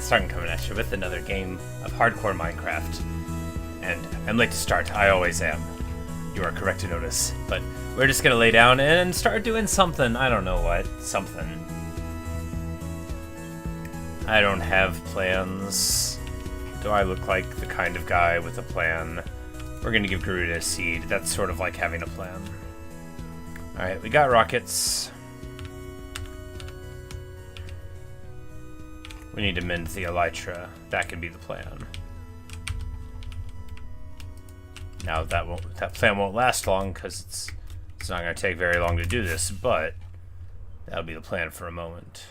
Genghast Khan coming at you with another game of hardcore Minecraft. And I'm late to start, I always am. You are correct to notice. But we're just gonna lay down and start doing something. I don't know what. Something. I don't have plans. Do I look like the kind of guy with a plan? We're gonna give Garuda a seed. That's sort of like having a plan. Alright, we got rockets. We need to mend the elytra. That could be the plan. Now that plan won't last long because it's not going to take very long to do this, but that'll be the plan for a moment.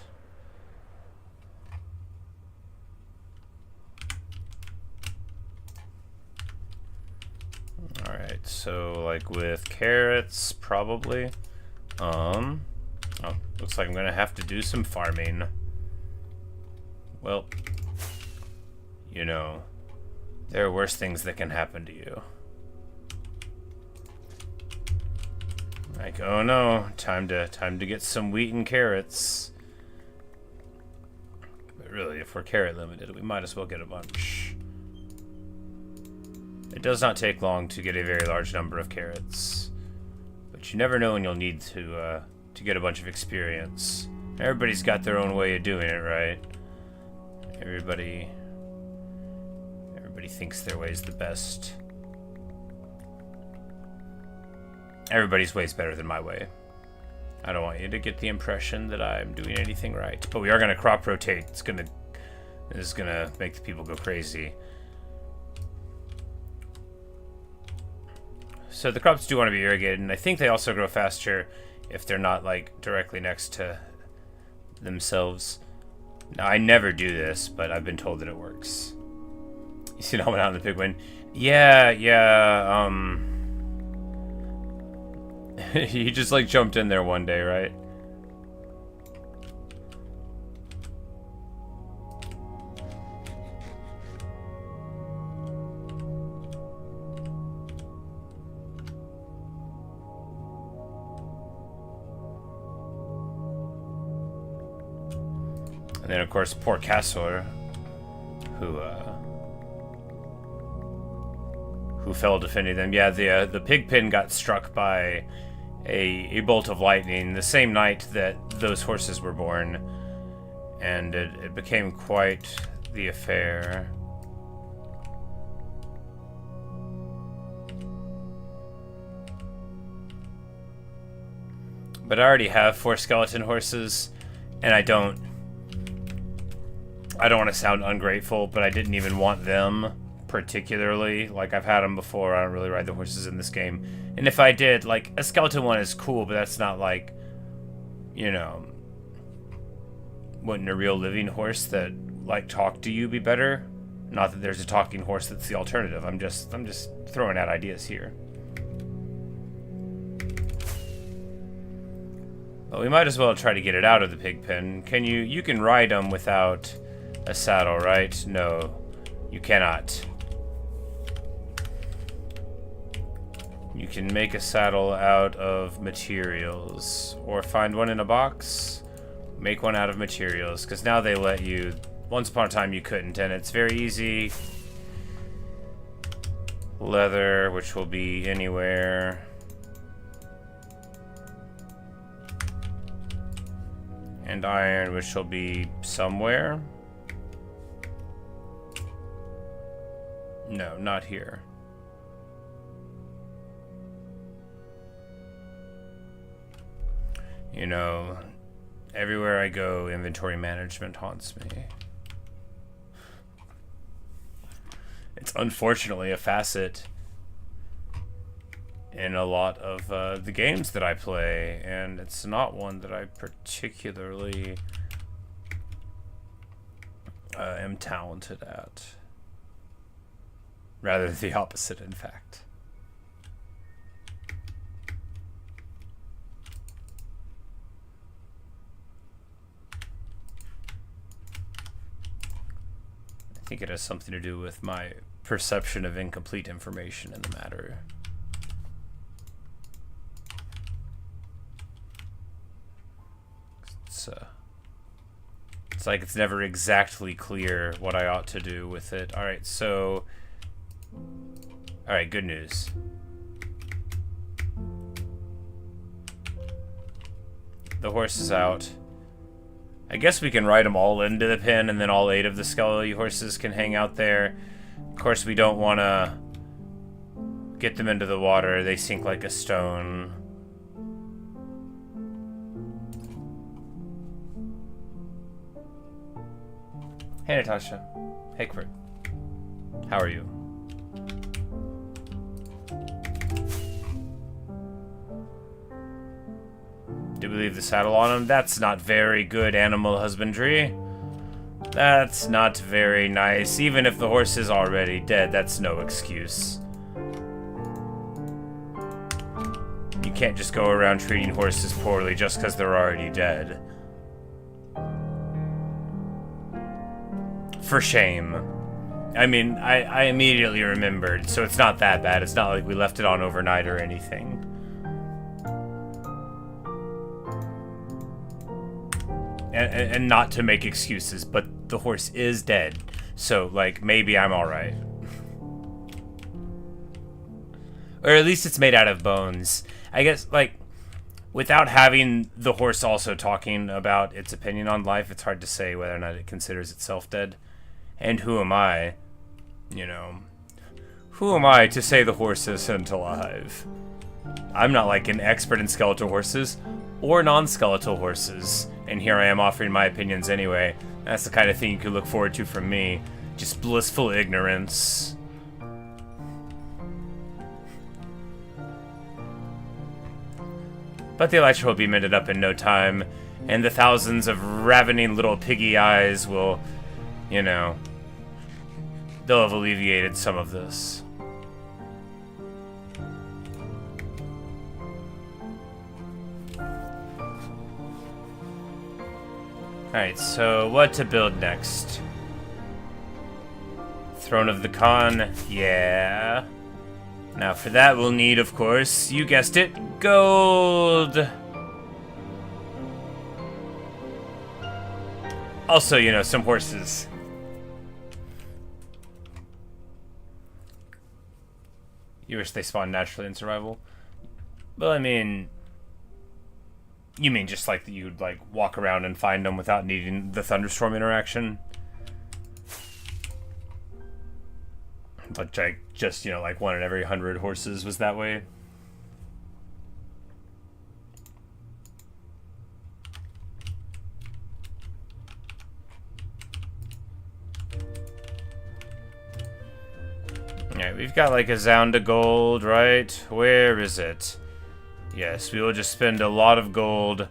Alright, so like with carrots, probably. Oh, looks like I'm going to have to do some farming. Well, you know, there are worse things that can happen to you. Like, oh no, time to get some wheat and carrots. But really, if we're carrot limited, we might as well get a bunch. It does not take long to get a very large number of carrots, but you never know when you'll need to get a bunch of experience. Everybody's got their own way of doing it, right? Everybody thinks their way is the best. Everybody's way is better than my way. I don't want you to get the impression that I'm doing anything right. But we are going to crop rotate. This is going to make the people go crazy. So the crops do want to be irrigated, and I think they also grow faster if they're not like directly next to themselves. Now, I never do this, but I've been told that it works. You see that one out in the big wind? Yeah, he just like jumped in there one day, right? And then, of course, poor Castor, who fell defending them. Yeah, the pig pen got struck by a bolt of lightning the same night that those horses were born, and it became quite the affair. But I already have 4 skeleton horses, and I don't want to sound ungrateful, but I didn't even want them particularly. Like, I've had them before. I don't really ride the horses in this game. And if I did, like, a skeleton one is cool, but that's not like, you know, wouldn't a real living horse that, like, talk to you be better? Not that there's a talking horse that's the alternative. I'm just throwing out ideas here. But we might as well try to get it out of the pig pen. You can ride them without a saddle, right? No, you cannot. You can make a saddle out of materials, or find one in a box, make one out of materials, because now they let you. Once upon a time you couldn't, and it's very easy. Leather, which will be anywhere. And iron, which will be somewhere. No, not here. You know, everywhere I go, inventory management haunts me. It's unfortunately a facet in a lot of the games that I play, and it's not one that I particularly am talented at. Rather the opposite, in fact. I think it has something to do with my perception of incomplete information in the matter. It's It's like it's never exactly clear what I ought to do with it. Alright, so... Alright, good news. The horse is out. I guess we can ride them all into the pen, and then all 8 of the Skelly horses can hang out there. Of course, we don't want to get them into the water. They sink like a stone. Hey, Natasha. Hey, Kurt. How are you? Do we leave the saddle on him? That's not very good animal husbandry. That's not very nice. Even if the horse is already dead, that's no excuse. You can't just go around treating horses poorly just because they're already dead. For shame. I mean, I immediately remembered, so it's not that bad. It's not like we left it on overnight or anything. And not to make excuses, but the horse is dead. So, like, maybe I'm alright. Or at least it's made out of bones. I guess, like, without having the horse also talking about its opinion on life, it's hard to say whether or not it considers itself dead. And who am I? You know, who am I to say the horse isn't alive? I'm not like an expert in skeletal horses or non-skeletal horses, and here I am offering my opinions anyway. That's the kind of thing you could look forward to from me. Just blissful ignorance. But the elytra will be mended up in no time, and the thousands of ravening little piggy eyes will, you know, they'll have alleviated some of this. Alright, so what to build next? Throne of the Khan, yeah. Now for that we'll need, of course, you guessed it, gold! Also, you know, some horses. You wish they spawned naturally in survival? Well, I mean... You mean just like that you'd like walk around and find them without needing the thunderstorm interaction? Like just, you know, like 1 in every 100 horses was that way? Alright, we've got like a Zounda gold, right? Where is it? Yes, we will just spend a lot of gold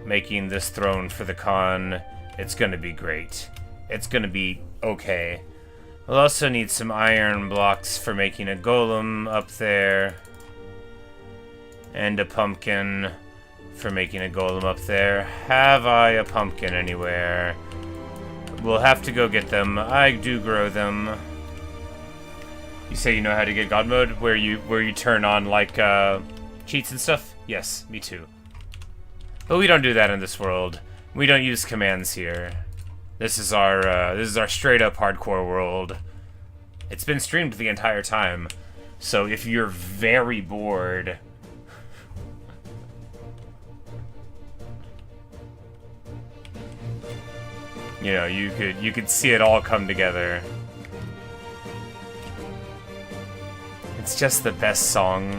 making this throne for the Khan. It's gonna be great. It's gonna be okay. We'll also need some iron blocks for making a golem up there. And a pumpkin for making a golem up there. Have I a pumpkin anywhere? We'll have to go get them. I do grow them. You say you know how to get God mode? Where you turn on, like, cheats and stuff? Yes, me too. But we don't do that in this world. We don't use commands here. This is our straight up hardcore world. It's been streamed the entire time. So if you're very bored, you know, you could see it all come together. It's just the best song.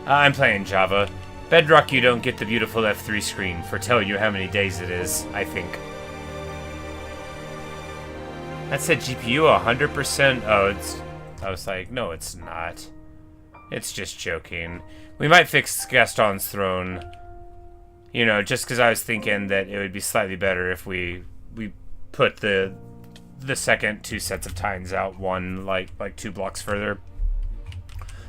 I'm playing Java. Bedrock, you don't get the beautiful F3 screen for telling you how many days it is, I think. That said GPU 100%. Oh, it's... I was like, no, it's not. It's just joking. We might fix Gaston's throne. You know, just because I was thinking that it would be slightly better if we put the second 2 sets of tines out one, like 2 blocks further.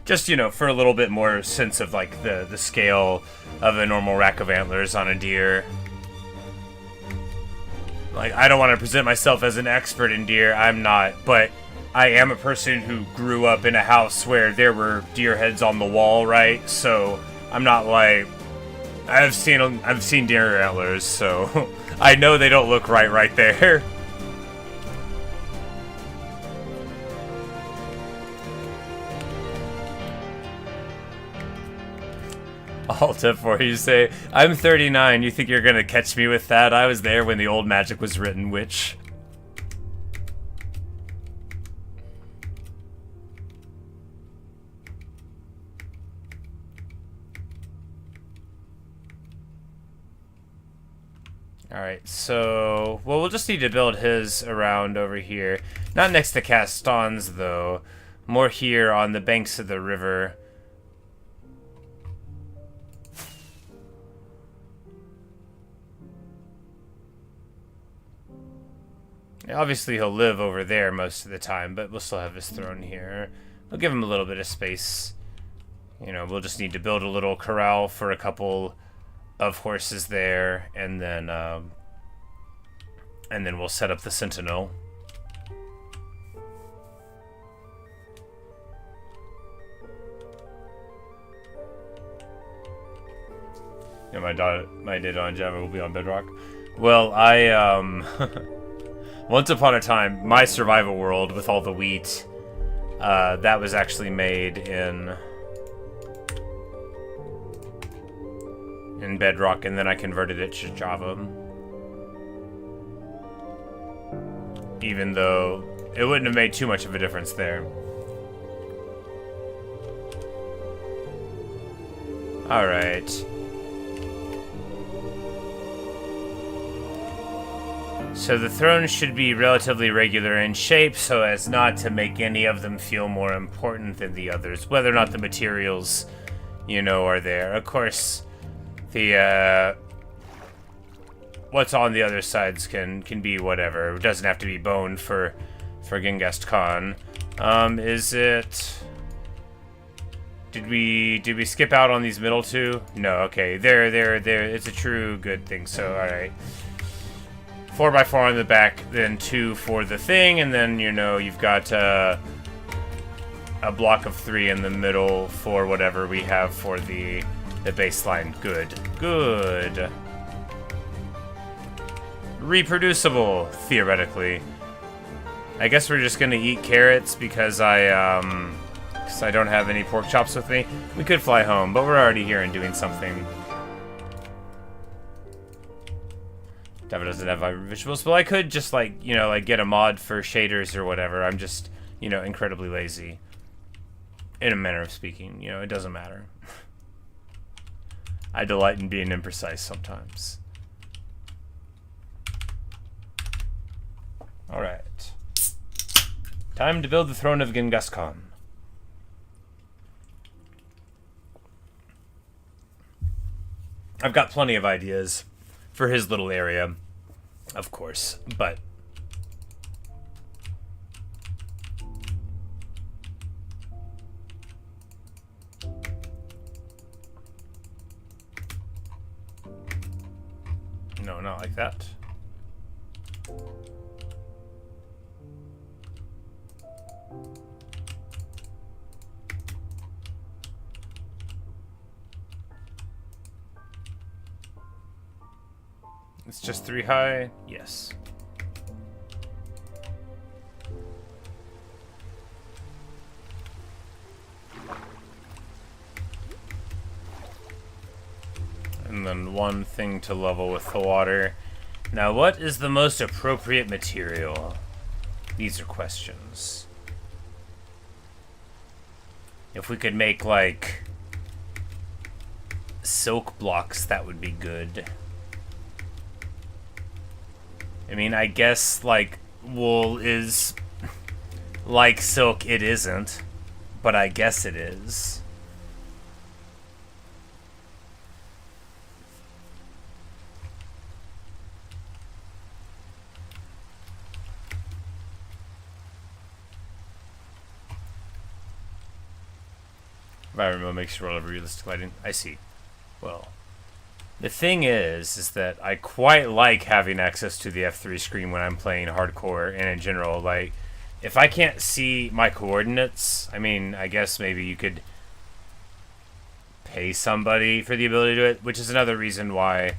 Just, you know, for a little bit more sense of, like, the scale of a normal rack of antlers on a deer. Like, I don't want to present myself as an expert in deer. I'm not. But I am a person who grew up in a house where there were deer heads on the wall, right? So I'm not like I've seen deer antlers, so I know they don't look right there. Alt F4, you say, I'm 39, you think you're gonna catch me with that? I was there when the old magic was written, witch. Alright, so... Well, we'll just need to build his around over here. Not next to Caston's, though. More here on the banks of the river. Obviously, he'll live over there most of the time, but we'll still have his throne here. We'll give him a little bit of space. You know, we'll just need to build a little corral for a couple of horses there, and then we'll set up the sentinel. Yeah, my data on Java will be on Bedrock. Well, once upon a time, my survival world with all the wheat, that was actually made in Bedrock, and then I converted it to Java. Even though it wouldn't have made too much of a difference there. Alright. So the thrones should be relatively regular in shape so as not to make any of them feel more important than the others, whether or not the materials, you know, are there. Of course, the what's on the other sides can be whatever. It doesn't have to be bone for Genghast Khan. Is it? Did we skip out on these middle two? No, okay. There. It's a true good thing. So, all right. 4x4 on the back, then 2 for the thing, and then, you know, you've got a block of 3 in the middle for whatever we have for the baseline. Good. Reproducible, theoretically. I guess we're just gonna eat carrots because I don't have any pork chops with me. We could fly home, but we're already here and doing something. Java doesn't have visuals, but I could just, like, you know, like, get a mod for shaders or whatever. I'm just, you know, incredibly lazy. In a manner of speaking, you know, it doesn't matter. I delight in being imprecise sometimes. Alright. Time to build the throne of Genghast Khan. I've got plenty of ideas for his little area, of course, but no, not like that. It's just 3 high? Yes. And then 1 thing to level with the water. Now, what is the most appropriate material? These are questions. If we could make, like, silk blocks, that would be good. I mean, I guess, like, wool is like silk. It isn't, but I guess it is. Environment mode makes you roll over realistic lighting. I see. Well, the thing is that I quite like having access to the F3 screen when I'm playing hardcore, and in general, like, If I can't see my coordinates, I mean, I guess maybe you could pay somebody for the ability to do it, which is another reason why...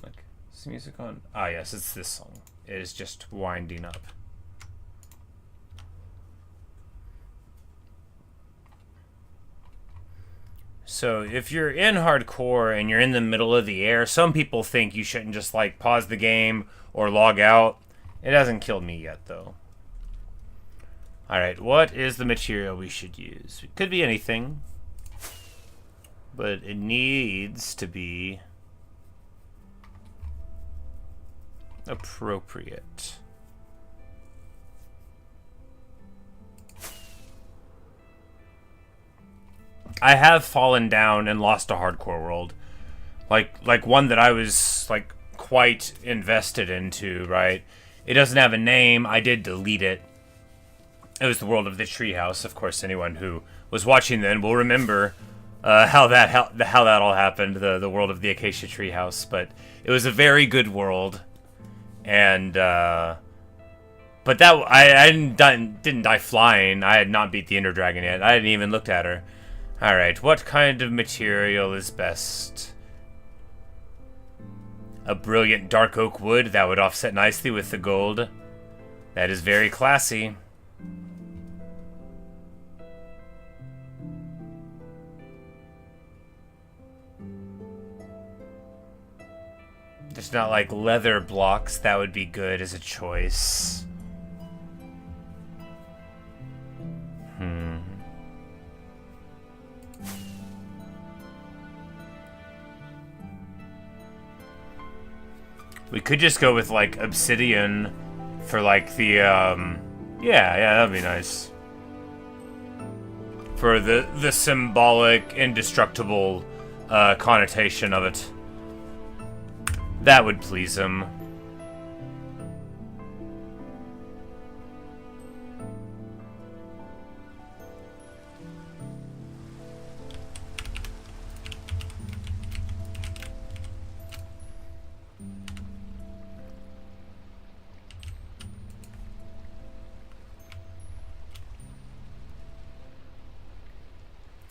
Like, is the music on? Ah, yes, it's this song. It is just winding up. So if you're in hardcore and you're in the middle of the air, some people think you shouldn't just like pause the game or log out. It hasn't killed me yet though. Alright, what is the material we should use? It could be anything, but it needs to be appropriate. I have fallen down and lost a hardcore world. Like one that I was like quite invested into, right? It doesn't have a name. I did delete it. It was the world of the treehouse. Of course, anyone who was watching then will remember how that all happened. The world of the acacia treehouse, but it was a very good world, and but that I didn't die flying. I had not beat the Ender Dragon yet. I hadn't even looked at her. All right, what kind of material is best? A brilliant dark oak wood that would offset nicely with the gold. That is very classy. There's not like leather blocks. That would be good as a choice. We could just go with like obsidian for like the yeah, that'd be nice. For the symbolic, indestructible connotation of it. That would please him.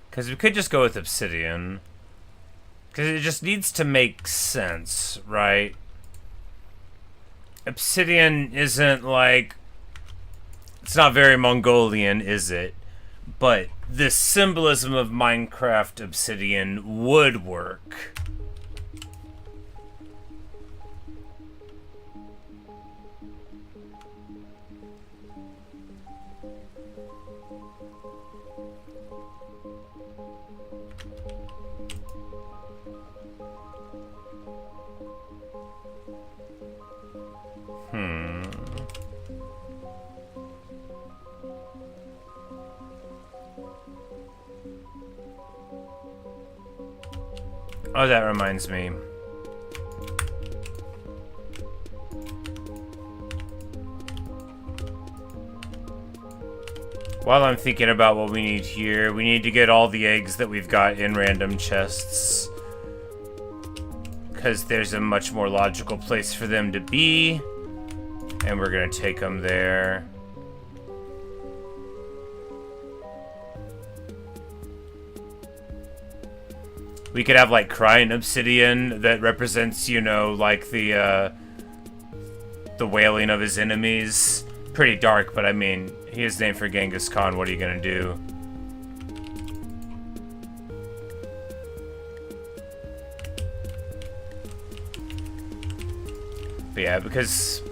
Because we could just go with obsidian. Because it just needs to make sense, right? Obsidian isn't like... It's not very Mongolian, is it? But the symbolism of Minecraft obsidian would work. Oh, that reminds me. While I'm thinking about what we need here, we need to get all the eggs that we've got in random chests. Because there's a much more logical place for them to be. And we're going to take them there. We could have, like, crying obsidian that represents, you know, like, the wailing of his enemies. Pretty dark, but I mean, he is named for Genghast Khan. What are you gonna do? But yeah, because,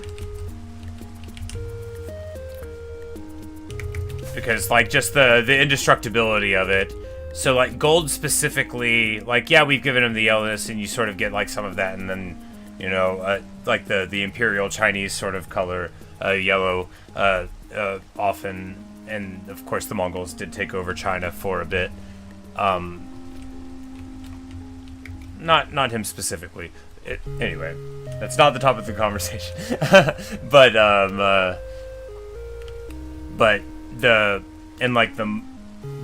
like, just the indestructibility of it. So, like, gold specifically, like, yeah, we've given him the yellowness, and you sort of get, like, some of that, and then, you know, like, the imperial Chinese sort of color, yellow, often, and, of course, the Mongols did take over China for a bit. Not him specifically. Anyway, that's not the topic of the conversation. But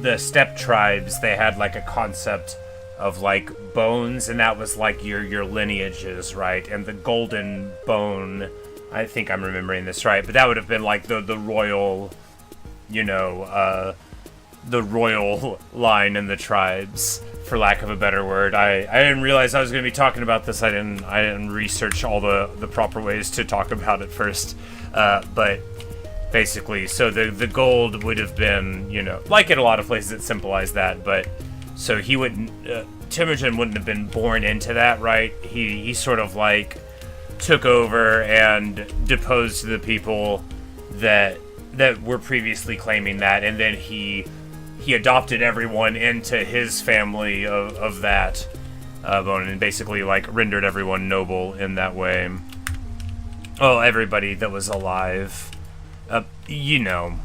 the steppe tribes, they had like a concept of like bones, and that was like your lineages, right? And the golden bone I think I'm remembering this right, but that would have been like the royal, you know, the royal line in the tribes, for lack of a better word. I didn't realize I was going to be talking about this. I didn't research all the proper ways to talk about it first. But basically, so the gold would have been, you know, like in a lot of places it symbolized that, but so he wouldn't, Temujin wouldn't have been born into that, right? He sort of like took over and deposed the people that were previously claiming that, and then he adopted everyone into his family of that bone, and basically like rendered everyone noble in that way. Oh, everybody that was alive. You know,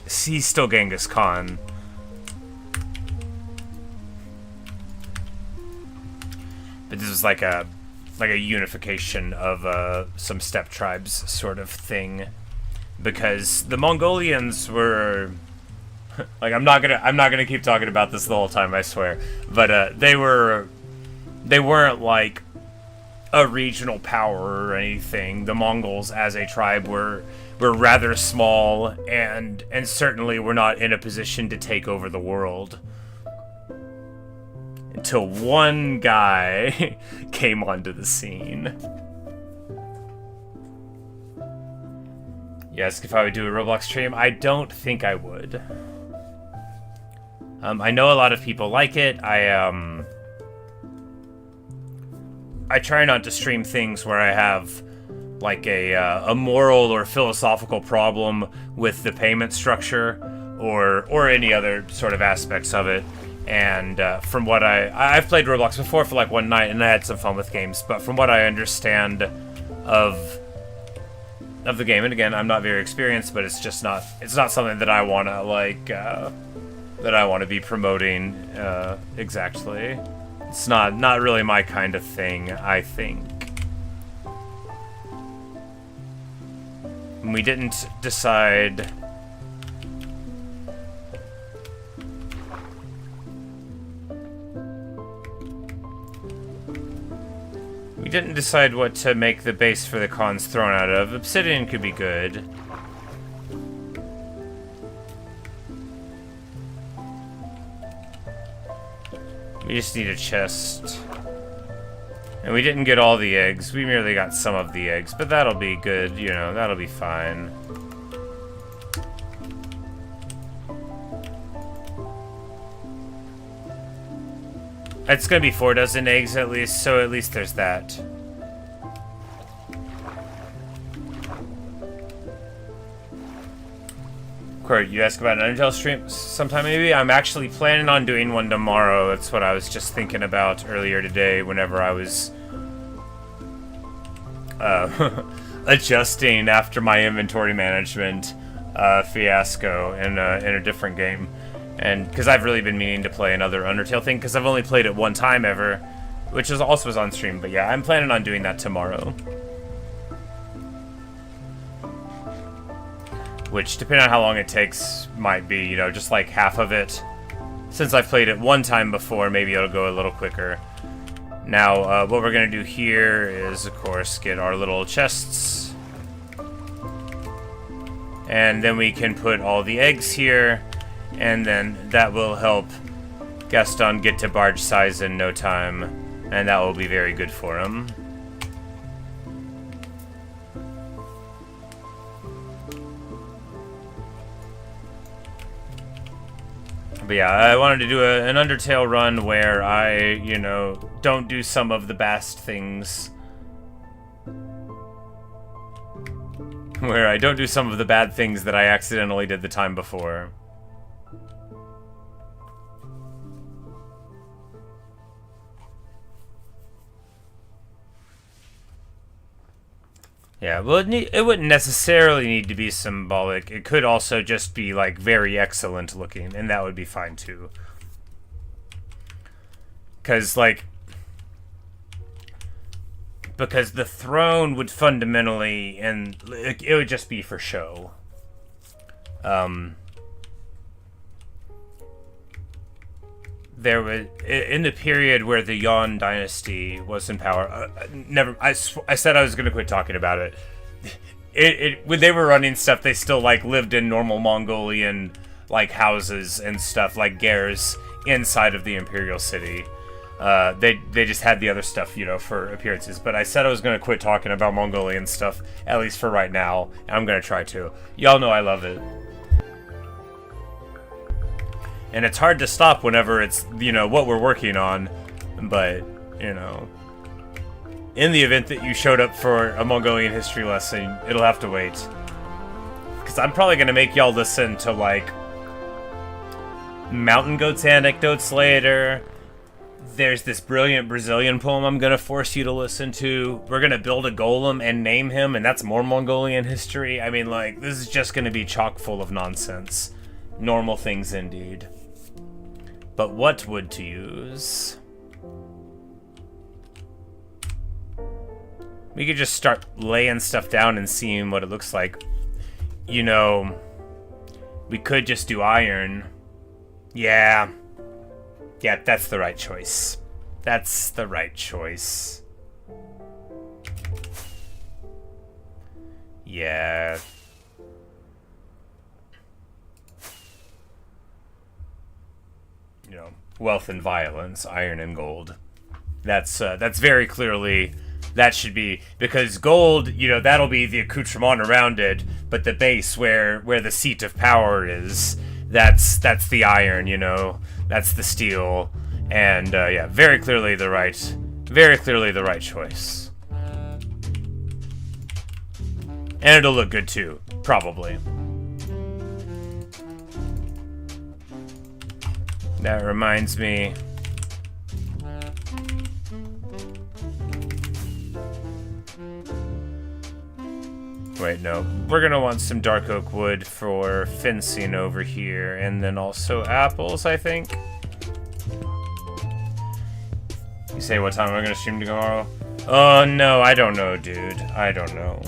he's still Genghast Khan. But this was like a unification of some steppe tribes sort of thing, because the Mongolians were like, I'm not gonna keep talking about this the whole time, I swear, but they weren't like a regional power or anything. The Mongols as a tribe were rather small, and certainly were not in a position to take over the world. Until one guy came onto the scene. Yes, if I would do a Roblox stream, I don't think I would. I know a lot of people like it. I try not to stream things where I have like a moral or philosophical problem with the payment structure or any other sort of aspects of it. And from what I've played Roblox before for like one night, and I had some fun with games, but from what I understand of the game, and again, I'm not very experienced, but it's not something that I want to like that I want to be promoting exactly. It's not really my kind of thing, I think. We didn't decide. We didn't decide what to make the base for the Khan's throne out of. Obsidian could be good. We just need a chest. And we didn't get all the eggs. We merely got some of the eggs, but that'll be good, you know, that'll be fine. It's gonna be 4 dozen eggs at least, so at least there's that. Court, you ask about an Undertale stream sometime maybe? I'm actually planning on doing one tomorrow. That's what I was just thinking about earlier today whenever I was adjusting after my inventory management fiasco in a different game. And because I've really been meaning to play another Undertale thing, because I've only played it one time ever, which is also was on stream. But yeah, I'm planning on doing that tomorrow. Which, depending on how long it takes, might be, you know, just like half of it. Since I've played it one time before, maybe it'll go a little quicker. Now, what we're going to do here is, of course, get our little chests. And then we can put all the eggs here. And then that will help Gaston get to barge size in no time. And that will be very good for him. But yeah, I wanted to do an Undertale run where I, you know, don't do some of the best things. Where I don't do some of the bad things that I accidentally did the time before. Yeah, well, it wouldn't necessarily need to be symbolic. It could also just be, like, very excellent looking, and that would be fine, too. Because, like... Because the throne would fundamentally... And it would just be for show. There was... In the period where the Yuan dynasty was in power... I said I was going to quit talking about it. when they were running stuff, they still like lived in normal Mongolian like houses and stuff, like gers inside of the imperial city. They just had the other stuff, you know, for appearances. But I said I was gonna quit talking about Mongolian stuff, at least for right now. And I'm gonna try to. Y'all know I love it. And it's hard to stop whenever it's, you know, what we're working on. But, you know, in the event that you showed up for a Mongolian history lesson, it'll have to wait. Because I'm probably going to make y'all listen to, like, mountain goats anecdotes later. There's this brilliant Brazilian poem I'm going to force you to listen to. We're going to build a golem and name him, and that's more Mongolian history. I mean, like, this is just going to be chock full of nonsense. Normal things indeed. But what wood to use? We could just start laying stuff down and seeing what it looks like. You know, we could just do iron. Yeah. Yeah, that's the right choice. That's the right choice. Yeah. You know, wealth and violence, iron and gold. That's very clearly, that should be, because gold, you know, that'll be the accoutrement around it, but the base where the seat of power is, that's the iron, you know, that's the steel, and yeah, very clearly the right choice. And it'll look good too, probably. That reminds me. Wait, no. We're gonna want some dark oak wood for fencing over here, and then also apples, I think. You say what time am I gonna stream tomorrow? Oh no, I don't know, dude. I don't know.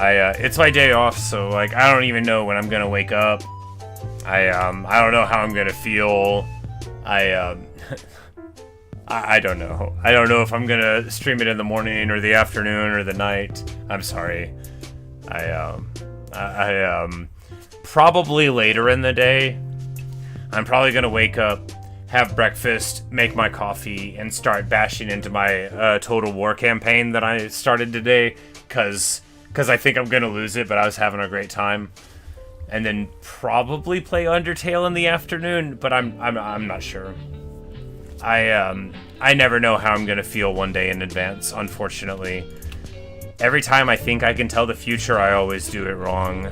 It's my day off, so like I don't even know when I'm gonna wake up. I don't know how I'm gonna feel. I don't know. I don't know if I'm gonna stream it in the morning or the afternoon or the night. I'm sorry. Probably later in the day. I'm probably gonna wake up, have breakfast, make my coffee, and start bashing into my Total War campaign that I started today, cause I think I'm gonna lose it, but I was having a great time. And then probably play Undertale in the afternoon, but I'm not sure. I never know how I'm gonna feel one day in advance, unfortunately. Every time I think I can tell the future, I always do it wrong.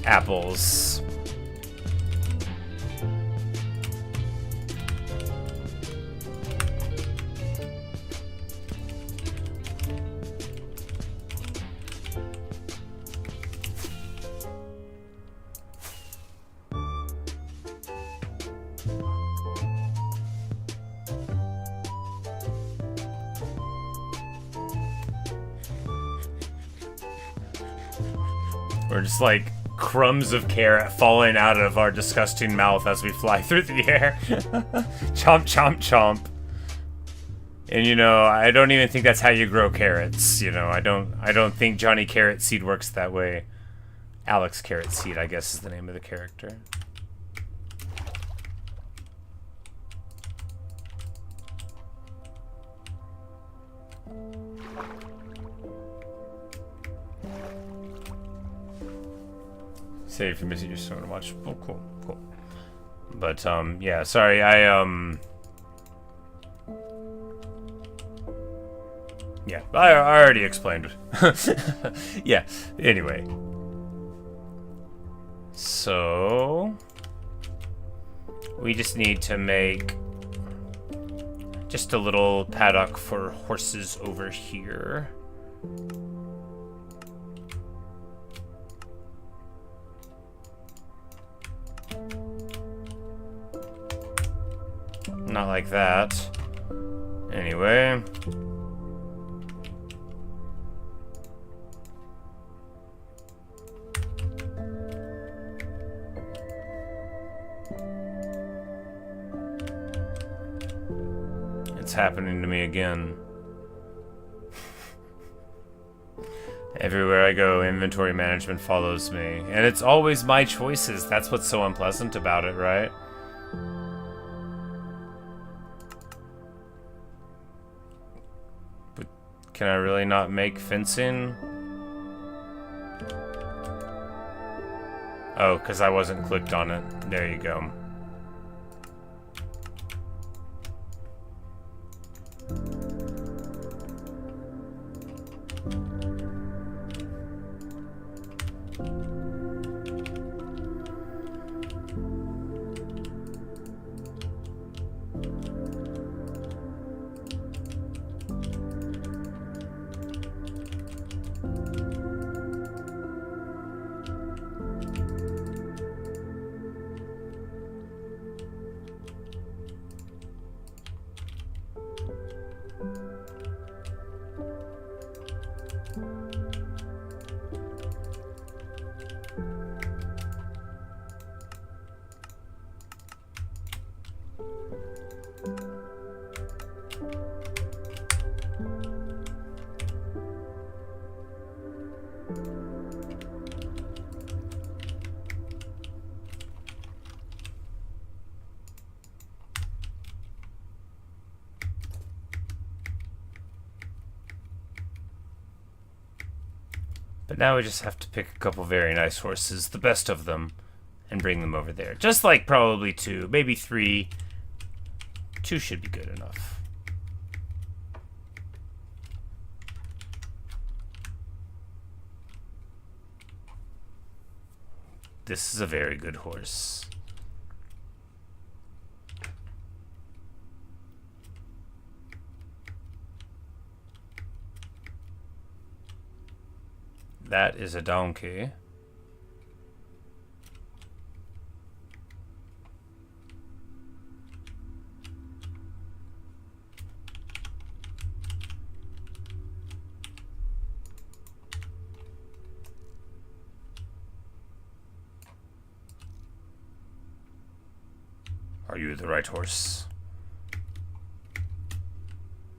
Apples. We're just like crumbs of carrot falling out of our disgusting mouth as we fly through the air. Chomp, chomp, chomp. And you know, I don't even think that's how you grow carrots. You know, I don't think Johnny Carrot Seed works that way. Alex Carrot Seed, I guess, is the name of the character. Say if you miss it, you're so gonna watch. Oh, cool, cool. But yeah, sorry, yeah, I already explained. Yeah. Anyway, so we just need to make just a little paddock for horses over here. Not like that. Anyway. happening to me again. Everywhere I go, inventory management follows me. And it's always my choices. That's what's so unpleasant about it, right? But can I really not make fencing? Oh, because I wasn't clicked on it. There you go. But now we just have to pick a couple very nice horses, the best of them, and bring them over there. Just like probably 2, maybe 3. 2 should be good enough. This is a very good horse. That is a donkey. Are you the right horse?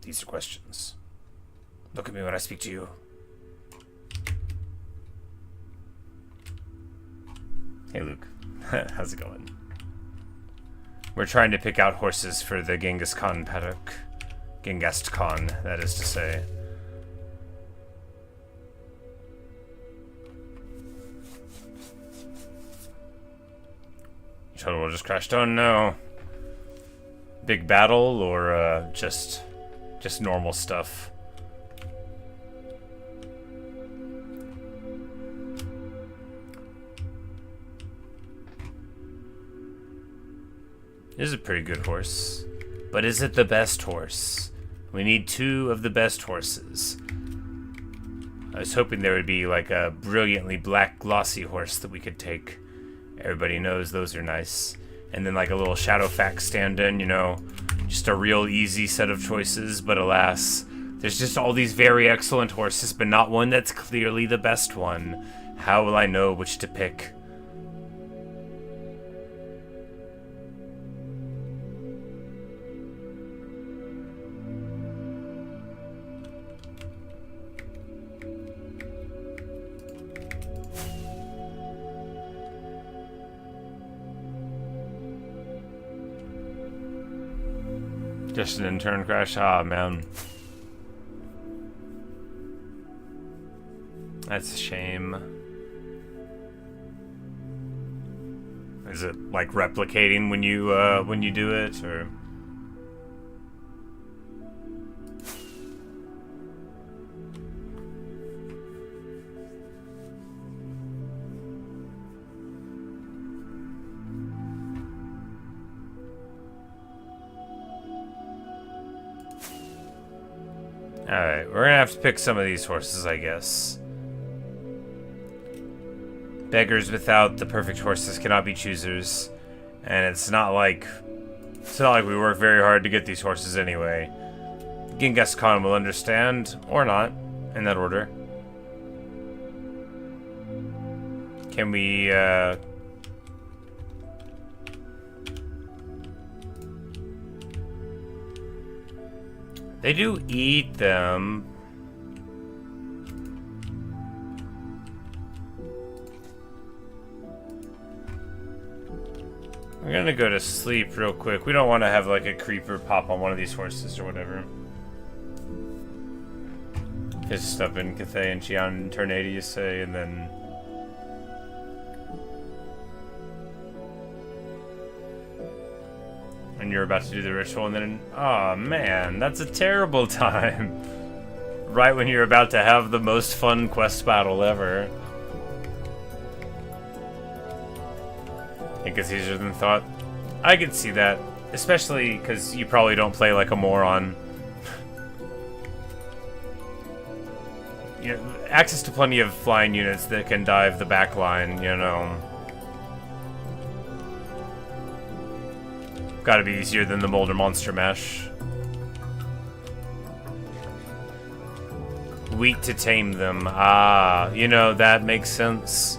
These are questions. Look at me when I speak to you. Hey Luke, how's it going? We're trying to pick out horses for the Genghast Khan paddock. Genghast Khan, that is to say. Total just crashed. Oh no. Big battle or just normal stuff? This is a pretty good horse. But is it the best horse? We need 2 of the best horses. I was hoping there would be like a brilliantly black glossy horse that we could take. Everybody knows those are nice. And then like a little Shadowfax stand-in, you know. Just a real easy set of choices, but alas, there's just all these very excellent horses, but not one that's clearly the best one. How will I know which to pick? Just an intern crash? Ah, man. That's a shame. Is it like replicating when you do it, or? Alright, we're gonna have to pick some of these horses, I guess. Beggars without the perfect horses cannot be choosers. And it's not like we work very hard to get these horses anyway. Genghast Khan will understand, or not, in that order. Can we, They do eat them. I'm gonna go to sleep real quick. We don't want to have like a creeper pop on one of these horses or whatever. Fist up in Cathay and Chian Tornado, you say, and then... And you're about to do the ritual, and then... Oh man, that's a terrible time. Right when you're about to have the most fun quest battle ever. It gets easier than thought. I could see that. Especially because you probably don't play like a moron. You know, access to plenty of flying units that can dive the back line, you know. Gotta be easier than the Molder Monster Mash. Weak to tame them. Ah, you know, that makes sense.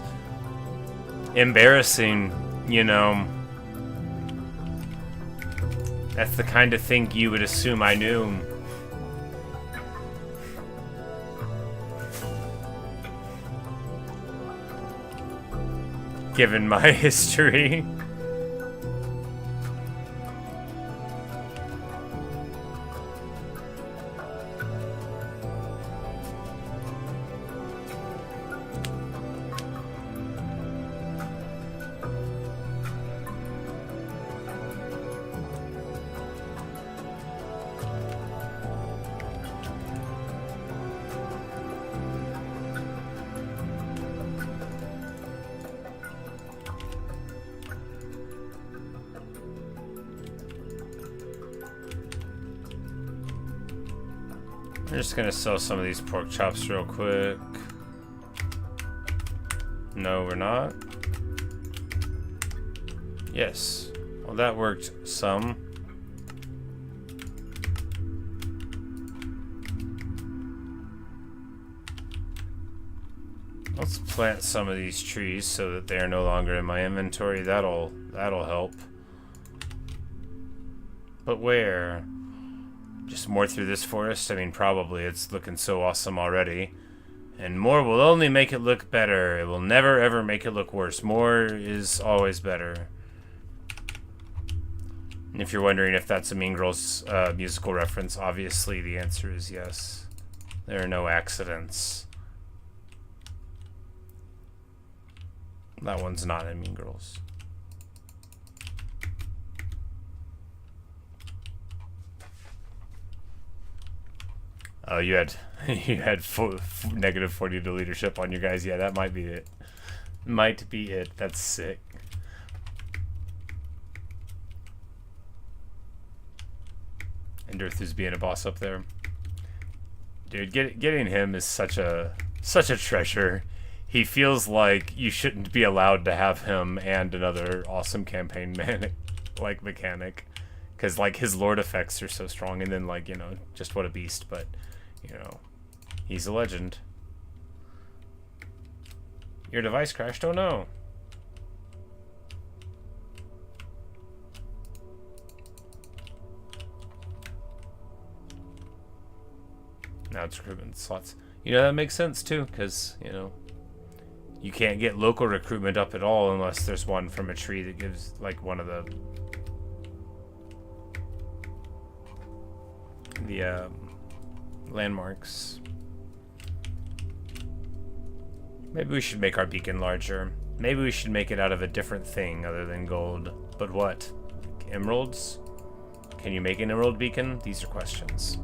Embarrassing, you know. That's the kind of thing you would assume I knew. Given my history. I'm just gonna sell some of these pork chops real quick. No, we're not. Yes. Well, that worked some. Let's plant some of these trees so that they are no longer in my inventory. That'll help. But where? Just more through this forest? I mean, probably. It's looking so awesome already. And more will only make it look better. It will never, ever make it look worse. More is always better. And if you're wondering if that's a Mean Girls musical reference, obviously the answer is yes. There are no accidents. That one's not in Mean Girls. Oh, you had negative 40 to leadership on your guys. Yeah, that might be it. Might be it. That's sick. And Earth is being a boss up there. Dude, getting him is such a treasure. He feels like you shouldn't be allowed to have him and another awesome campaign mechanic. Because, like, his lord effects are so strong, and then, like, you know, just what a beast, but... You know, he's a legend. Your device crashed? Oh no. Now it's recruitment slots. You know, that makes sense too, because, you know, you can't get local recruitment up at all unless there's one from a tree that gives, like, one of the landmarks. Maybe we should make our beacon larger. Maybe we should make it out of a different thing other than gold. But what? Emeralds? Can you make an emerald beacon? These are questions.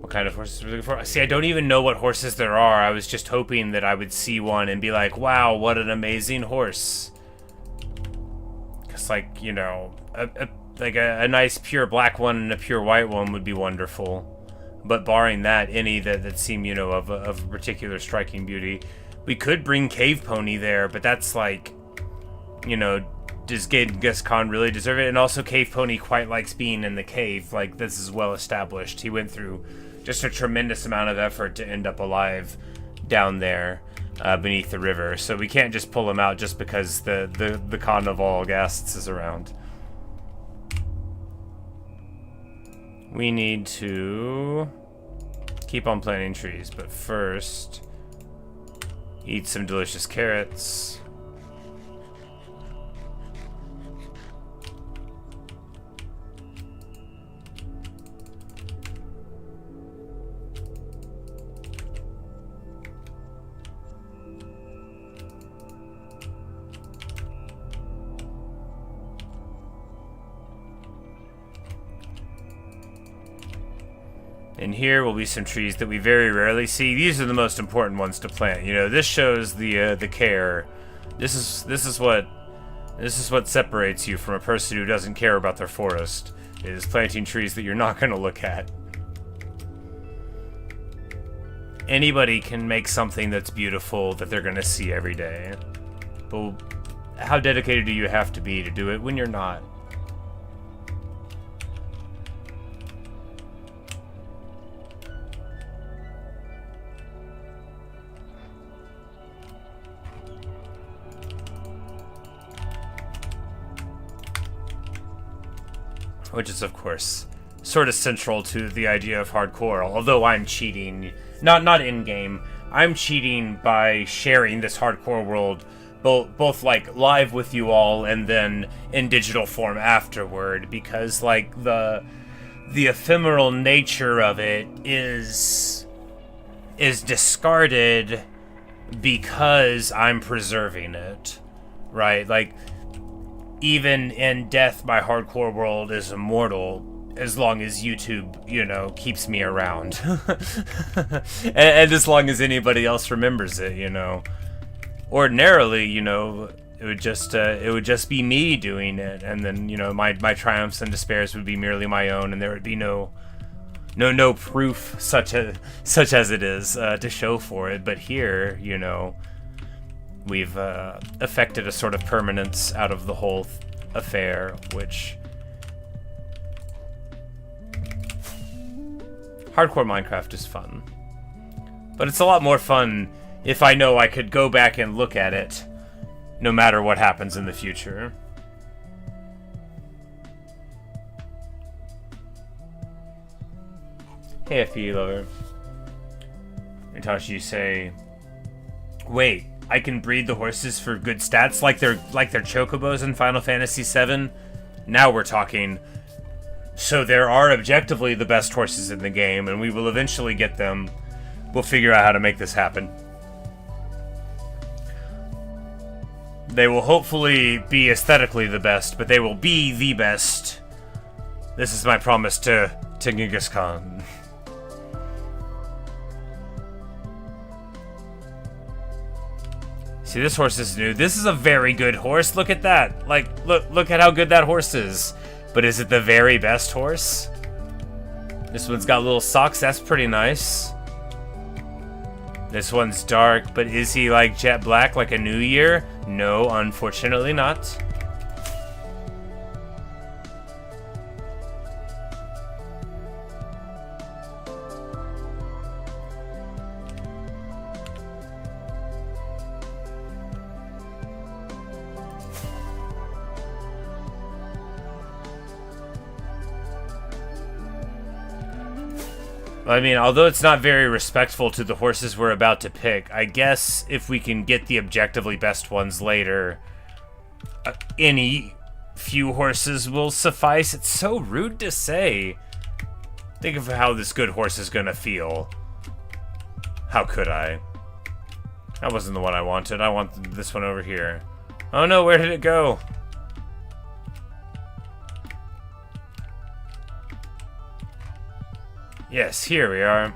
What kind of horses are we looking for? See, I don't even know what horses there are. I was just hoping that I would see one and be like, wow, what an amazing horse. Because, like, you know, a nice pure black one and a pure white one would be wonderful. But barring that, any that seem, you know, of particular striking beauty. We could bring Cave Pony there, but that's like, you know, does Genghast Khan really deserve it? And also Cave Pony quite likes being in the cave. Like, this is well established. He went through just a tremendous amount of effort to end up alive down there. beneath the river, so we can't just pull him out just because the Khan of all Ghasts is around. We need to keep on planting trees, but first, eat some delicious carrots. And here will be some trees that we very rarely see. These are the most important ones to plant. You know, this shows the care. This is what separates you from a person who doesn't care about their forest. Is planting trees that you're not going to look at. Anybody can make something that's beautiful that they're going to see every day. But how dedicated do you have to be to do it when you're not? Which is, of course, sort of central to the idea of hardcore, although I'm cheating. Not in-game. I'm cheating by sharing this hardcore world, both like, live with you all, and then in digital form afterward, because, like, the ephemeral nature of it is discarded because I'm preserving it, right? Like, even in death, my hardcore world is immortal as long as YouTube, you know, keeps me around. and as long as anybody else remembers it, you know. Ordinarily, you know, it would just be me doing it, and then, you know, my triumphs and despairs would be merely my own, and there would be no proof such as it is to show for it. But here, you know, we've effected a sort of permanence out of the whole affair, which... Hardcore Minecraft is fun. But it's a lot more fun if I know I could go back and look at it, no matter what happens in the future. Hey, FP lover. Natasha, you say... Wait, I can breed the horses for good stats like they're chocobos in Final Fantasy VII? Now we're talking. So there are objectively the best horses in the game, and we will eventually get them. We'll figure out how to make this happen. They will hopefully be aesthetically the best, but they will be the best. This is my promise to Genghast Khan. See, this horse is new. This is a very good horse. Look at that. Like, look at how good that horse is. But is it the very best horse? This one's got little socks. That's pretty nice. This one's dark, but is he like jet black like a New Year? No, unfortunately not. I mean, although it's not very respectful to the horses we're about to pick, I guess if we can get the objectively best ones later, any few horses will suffice. It's so rude to say. Think of how this good horse is gonna feel. How could I? That wasn't the one I wanted. I want this one over here. Oh no, where did it go? Yes, here we are.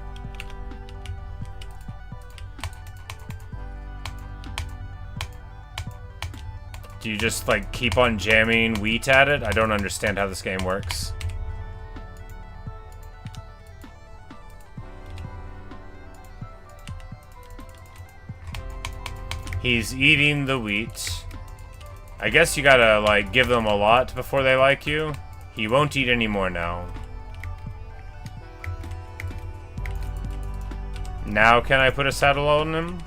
Do you just, like, keep on jamming wheat at it? I don't understand how this game works. He's eating the wheat. I guess you gotta, like, give them a lot before they like you. He won't eat anymore now. Now can I put a saddle on him?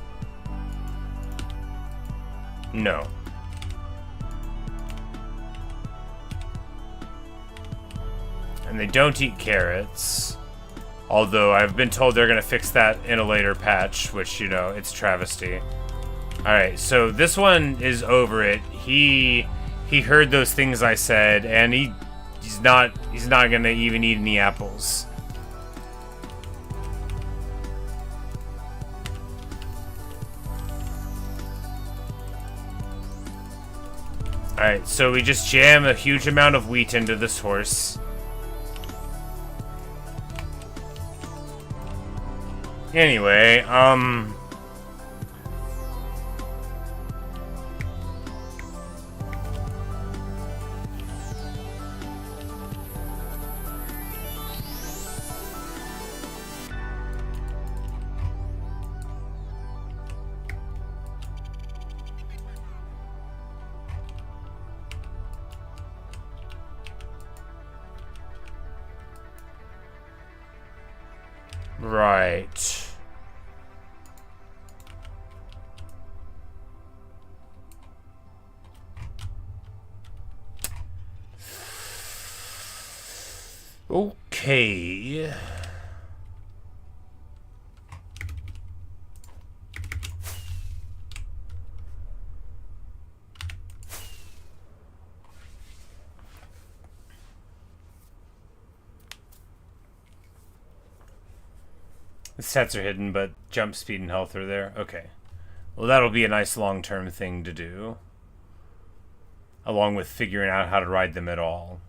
No. And they don't eat carrots. Although I've been told they're gonna fix that in a later patch, which, you know, it's travesty. Alright, so this one is over it. He heard those things I said, and he's not gonna even eat any apples. Alright, so we just jam a huge amount of wheat into this horse. Anyway, right. Okay. The stats are hidden, but jump speed and health are there. Okay. Well, that'll be a nice long-term thing to do. Along with figuring out how to ride them at all.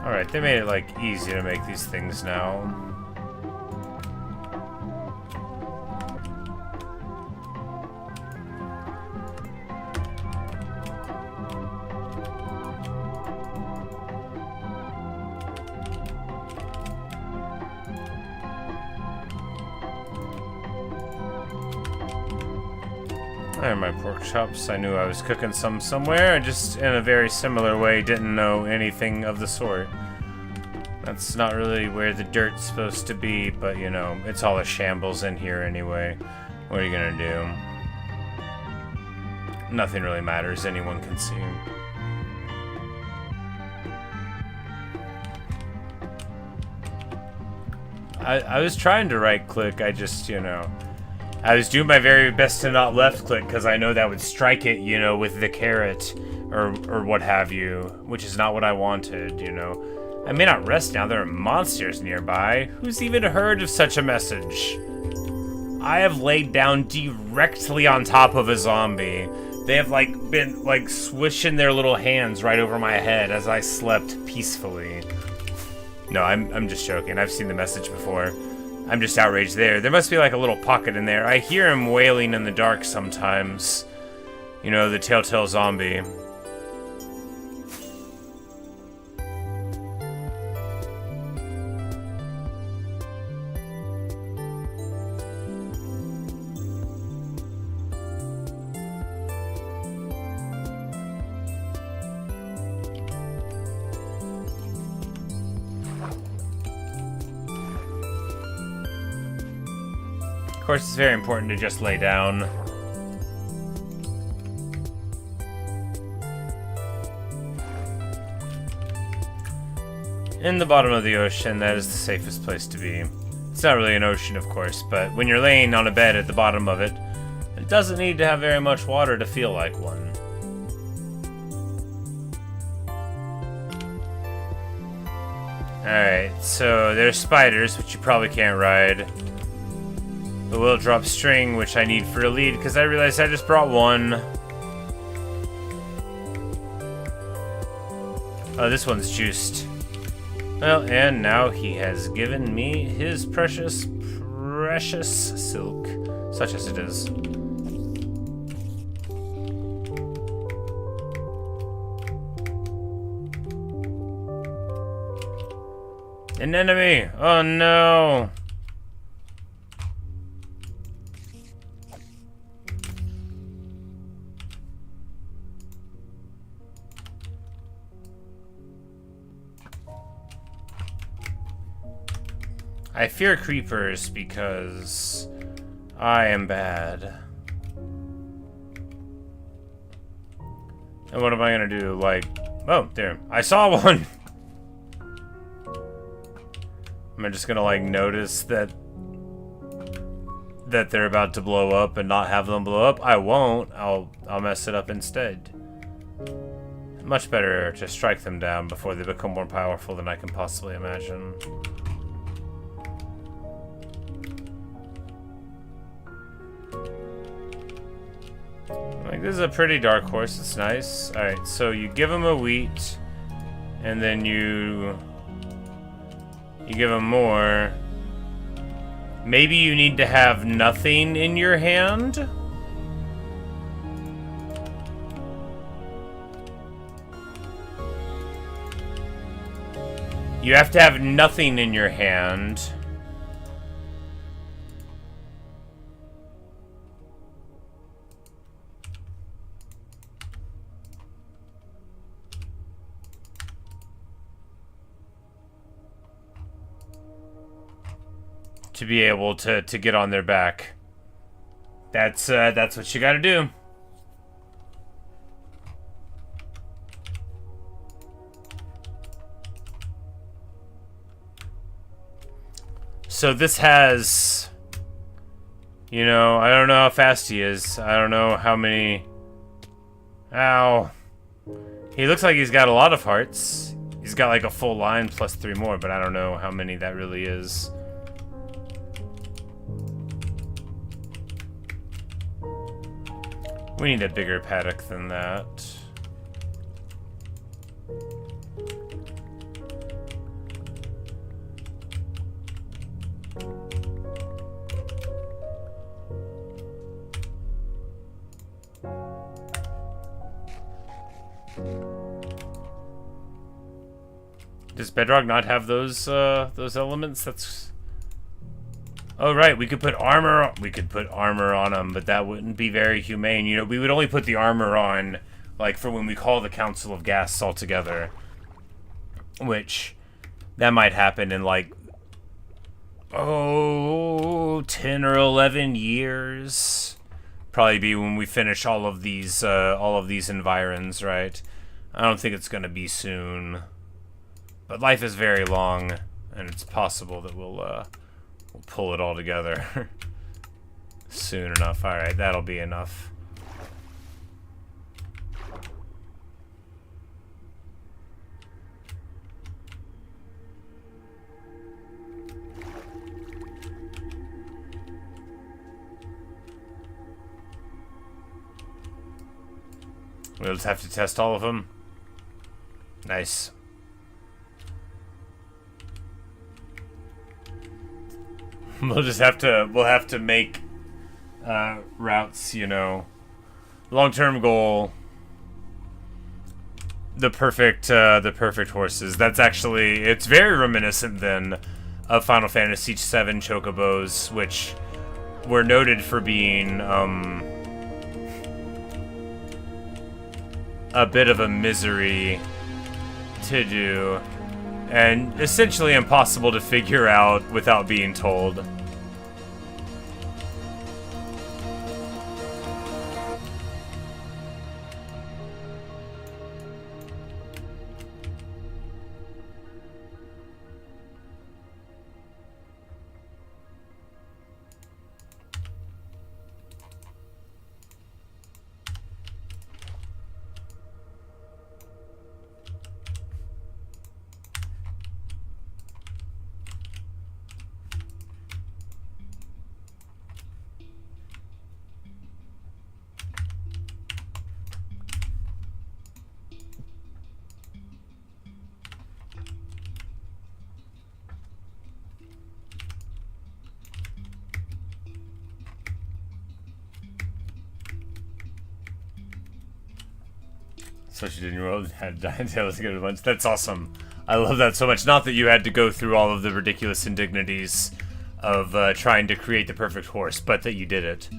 Alright, they made it, like, easy to make these things now. There, my pork chops. I knew I was cooking some somewhere. I just, in a very similar way, didn't know anything of the sort. That's not really where the dirt's supposed to be, but, you know, it's all a shambles in here anyway. What are you gonna do? Nothing really matters. Anyone can see. I was trying to right-click. I just, you know... I was doing my very best to not left-click because I know that would strike it, you know, with the carrot or what have you, which is not what I wanted, you know. I may not rest now. There are monsters nearby. Who's even heard of such a message? I have laid down directly on top of a zombie. They have, like, been, like, swishing their little hands right over my head as I slept peacefully. No, I'm just joking. I've seen the message before. I'm just outraged there. There must be like a little pocket in there. I hear him wailing in the dark sometimes. You know, the telltale zombie. Of course, it's very important to just lay down. In the bottom of the ocean, that is the safest place to be. It's not really an ocean, of course, but when you're laying on a bed at the bottom of it, it doesn't need to have very much water to feel like one. Alright, so there's spiders, which you probably can't ride. The will drop string, which I need for a lead, because I realized I just brought one. Oh, this one's juiced. Well, and now he has given me his precious silk, such as it is. An enemy! Oh no! I fear creepers because I am bad. And what am I gonna do? Like, oh, there. I saw one! Am I just gonna, like, notice that they're about to blow up and not have them blow up? I won't. I'll mess it up instead. Much better to strike them down before they become more powerful than I can possibly imagine. Like, this is a pretty dark horse. It's nice. Alright, so you give him a wheat, and then you give him more. Maybe you need to have nothing in your hand? You have to have nothing in your hand. To be able to get on their back. That's what you gotta do. So this has, you know, I don't know how fast he is. I don't know how many. Ow. He looks like he's got a lot of hearts. He's got like a full line plus 3 more, but I don't know how many that really is. We need a bigger paddock than that. Does Bedrock not have those elements? That's... Oh right, we could put armor. We could put armor on them, but that wouldn't be very humane. You know, we would only put the armor on, like, for when we call the Council of Ghasts all together. Which, that might happen in like, 10 or 11 years. Probably be when we finish all of these environs, right? I don't think it's gonna be soon. But life is very long, and it's possible that we'll pull it all together soon enough. Alright, that'll be enough. We'll just have to test all of them. Nice. We'll have to make routes, you know. Long-term goal. The perfect horses. That's actually, it's very reminiscent then of Final Fantasy VII chocobos, which were noted for being a bit of a misery to do. And essentially impossible to figure out without being told. So she didn't roll, had Tails get a bunch. That's awesome. I love that so much. Not that you had to go through all of the ridiculous indignities of trying to create the perfect horse, but that you did it.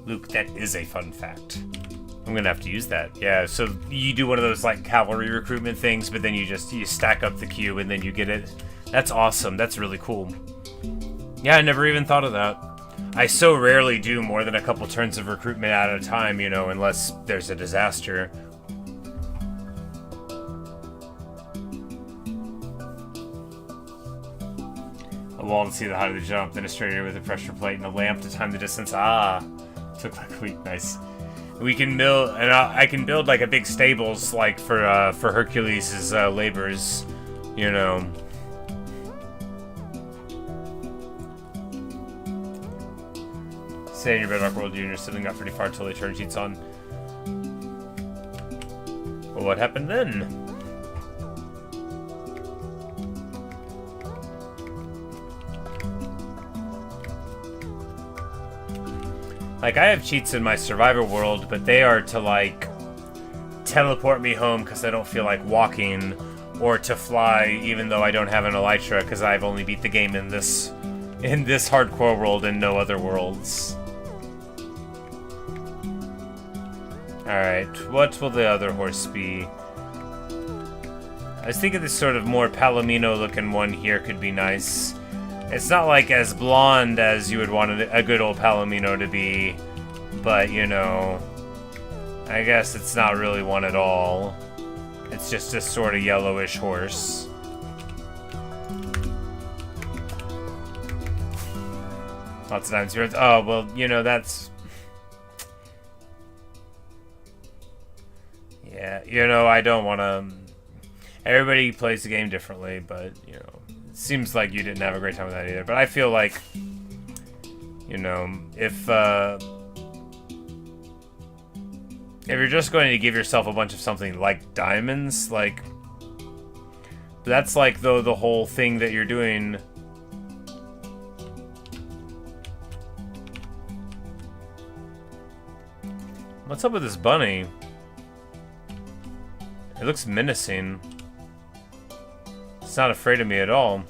Luke, that is a fun fact. I'm gonna have to use that. Yeah, so you do one of those like cavalry recruitment things, but then you stack up the queue and then you get it. That's awesome. That's really cool. Yeah, I never even thought of that. I so rarely do more than a couple turns of recruitment at a time, you know, unless there's a disaster. A wall to see the height of the jump, then a straight air with a pressure plate and a lamp to time the distance. Ah, took like a week. Nice. We can build, and I can build like a big stables, like for Hercules' labors, you know. Stay in your bedrock world, you're sitting up pretty far till they turn sheets on. Well, what happened then? Like, I have cheats in my survivor world, but they are to, like, teleport me home because I don't feel like walking, or to fly even though I don't have an elytra because I've only beat the game in this hardcore world and no other worlds. Alright, what will the other horse be? I was thinking this sort of more Palomino looking one here could be nice. It's not like as blonde as you would want a good old Palomino to be, but you know, I guess it's not really one at all. It's just this sort of yellowish horse. Lots of times, oh, well, you know, that's... Yeah, you know, I don't want to... Everybody plays the game differently, but, you know, it seems like you didn't have a great time with that either. But I feel like, you know, if you're just going to give yourself a bunch of something like diamonds, like, that's like the whole thing that you're doing. What's up with this bunny? It looks menacing. It's not afraid of me at all.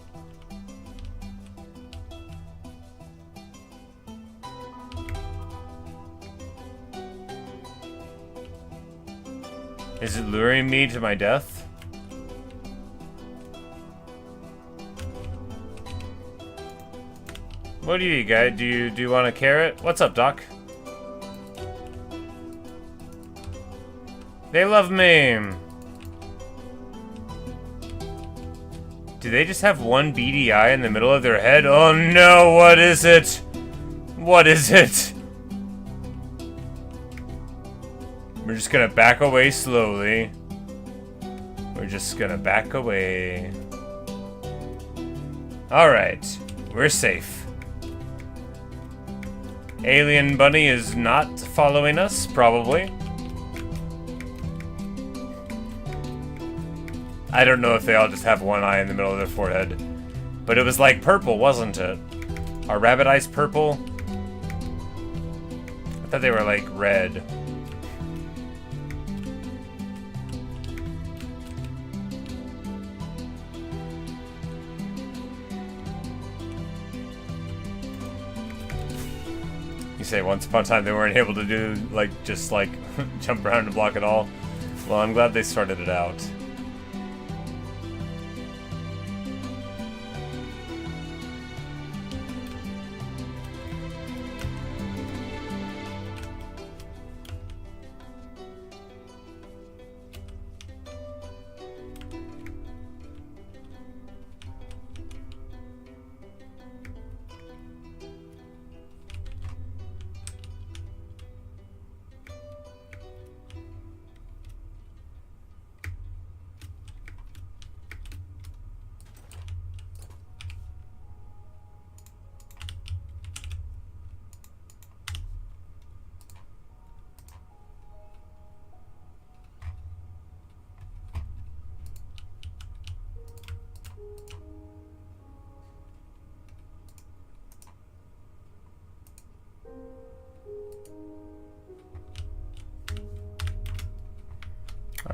Is it luring me to my death? What do you guys? Do you want a carrot? What's up, Doc? They love me. Do they just have one beady eye in the middle of their head? Oh no, what is it? What is it? We're just gonna back away slowly. We're just gonna back away. Alright, we're safe. Alien Bunny is not following us, probably. I don't know if they all just have one eye in the middle of their forehead. But it was like purple, wasn't it? Are rabbit eyes purple? I thought they were like red. You say once upon a time they weren't able to do like just like jump around and block it all. Well, I'm glad they sorted it out.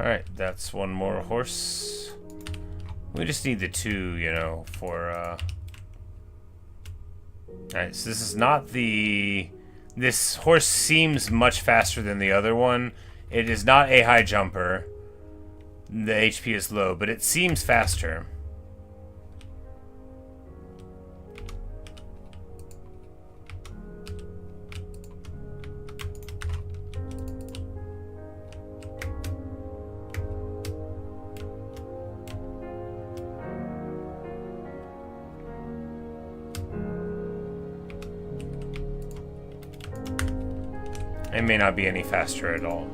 Alright, that's one more horse. We just need the 2, you know, for, Alright, so this is not the... This horse seems much faster than the other one. It is not a high jumper. The HP is low, but it seems faster. It may not be any faster at all.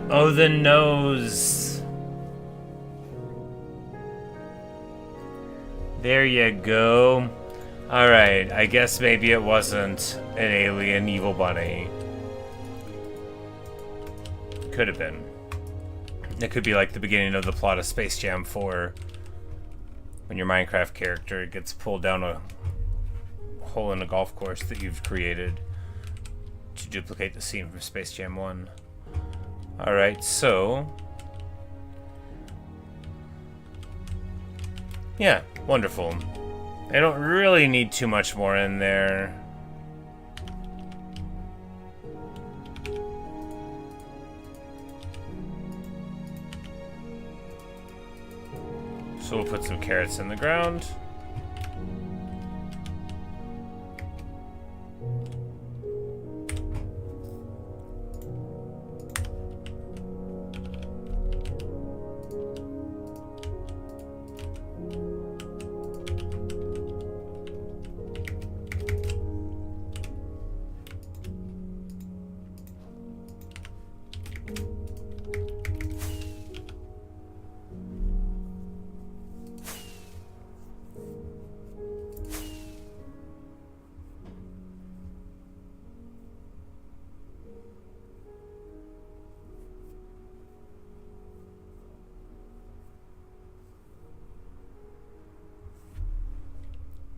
Oh, the nose. There you go. Alright, I guess maybe it wasn't an alien evil bunny. Could have been. It could be like the beginning of the plot of Space Jam 4. When your Minecraft character gets pulled down a hole in a golf course that you've created to duplicate the scene from Space Jam 1. Alright, so... yeah, wonderful. I don't really need too much more in there. So we'll put some carrots in the ground.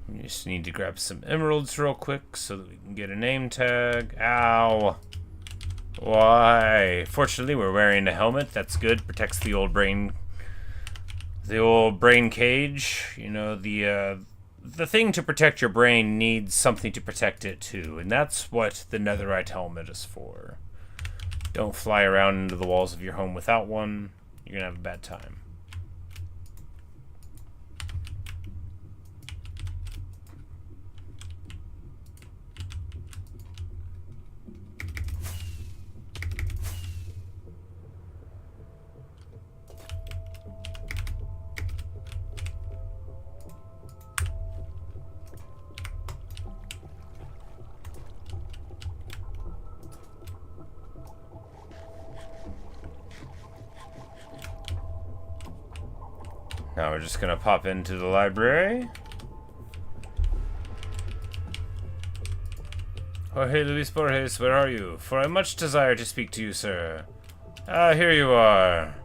We just need to grab some emeralds real quick so that we can get a name tag. Ow! Why? Fortunately, we're wearing a helmet. That's good. Protects the old brain. The old brain cage. You know, the thing to protect your brain needs something to protect it too, and that's what the netherite helmet is for. Don't fly around into the walls of your home without one. You're gonna have a bad time. Now we're just gonna pop into the library. Jorge Luis Borges, where are you? For I much desire to speak to you, sir. Ah, here you are.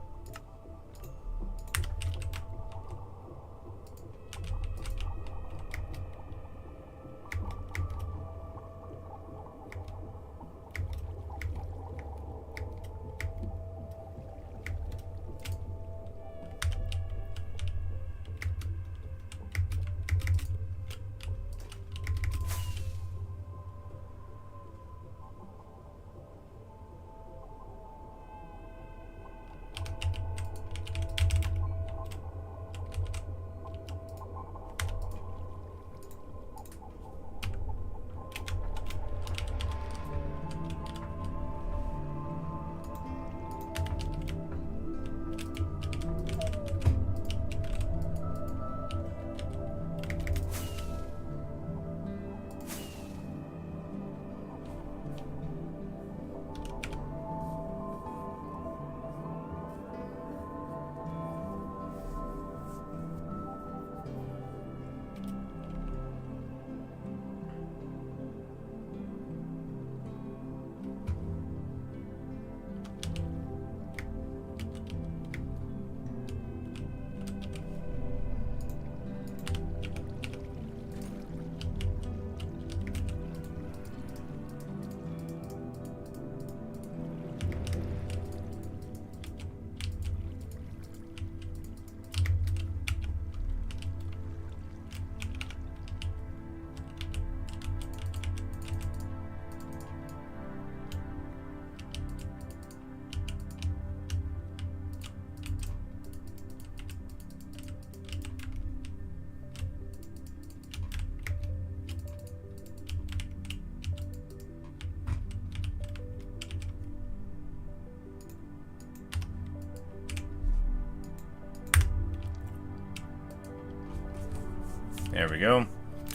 There we go.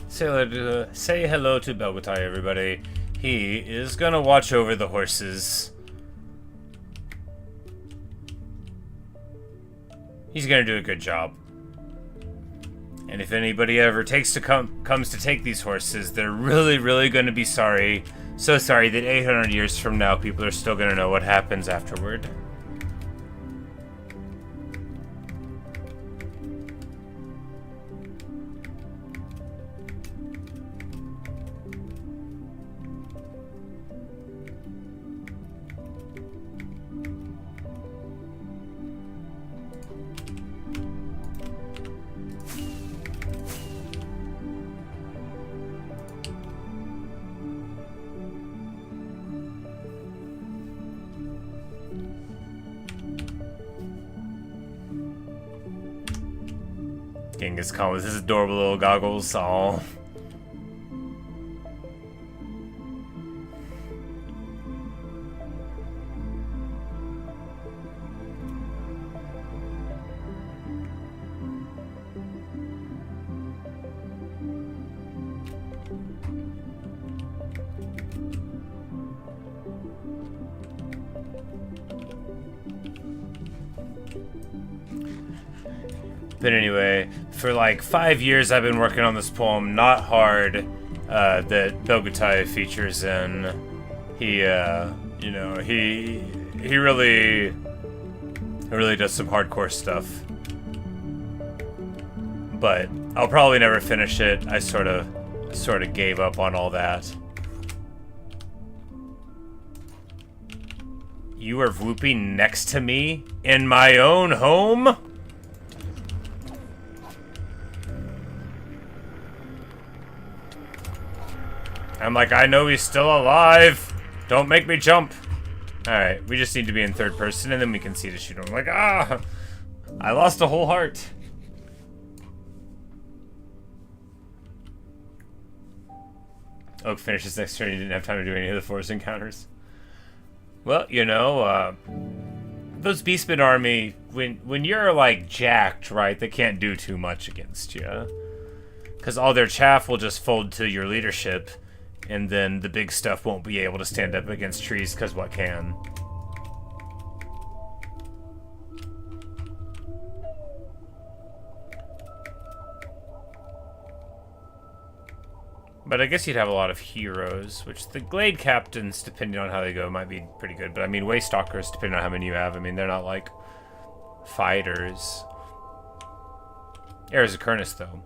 Say hello to Belgatai, everybody. He is gonna watch over the horses. He's gonna do a good job. And if anybody ever comes to take these horses, they're really, really gonna be sorry. So sorry that 800 years from now, people are still gonna know what happens afterward. Genghast Khan with his adorable little goggles. Aww. But anyway, for like 5 years I've been working on this poem, Not Hard, that Belgatai features in. He really does some hardcore stuff. But I'll probably never finish it. I sort of gave up on all that. You are whooping next to me in my own home? I'm like, I know he's still alive. Don't make me jump. Alright, we just need to be in third person and then we can see to shoot him. I'm like, ah! I lost a whole heart. Oak finishes next turn. He didn't have time to do any of the forest encounters. Well, you know, those Beastmen army, when you're like jacked, right, they can't do too much against you. Because all their chaff will just fold to your leadership. And then the big stuff won't be able to stand up against trees, because what can? But I guess you'd have a lot of heroes, which the Glade Captains, depending on how they go, might be pretty good. But I mean, Waystalkers, depending on how many you have, I mean, they're not like fighters. Arizakurnus, though.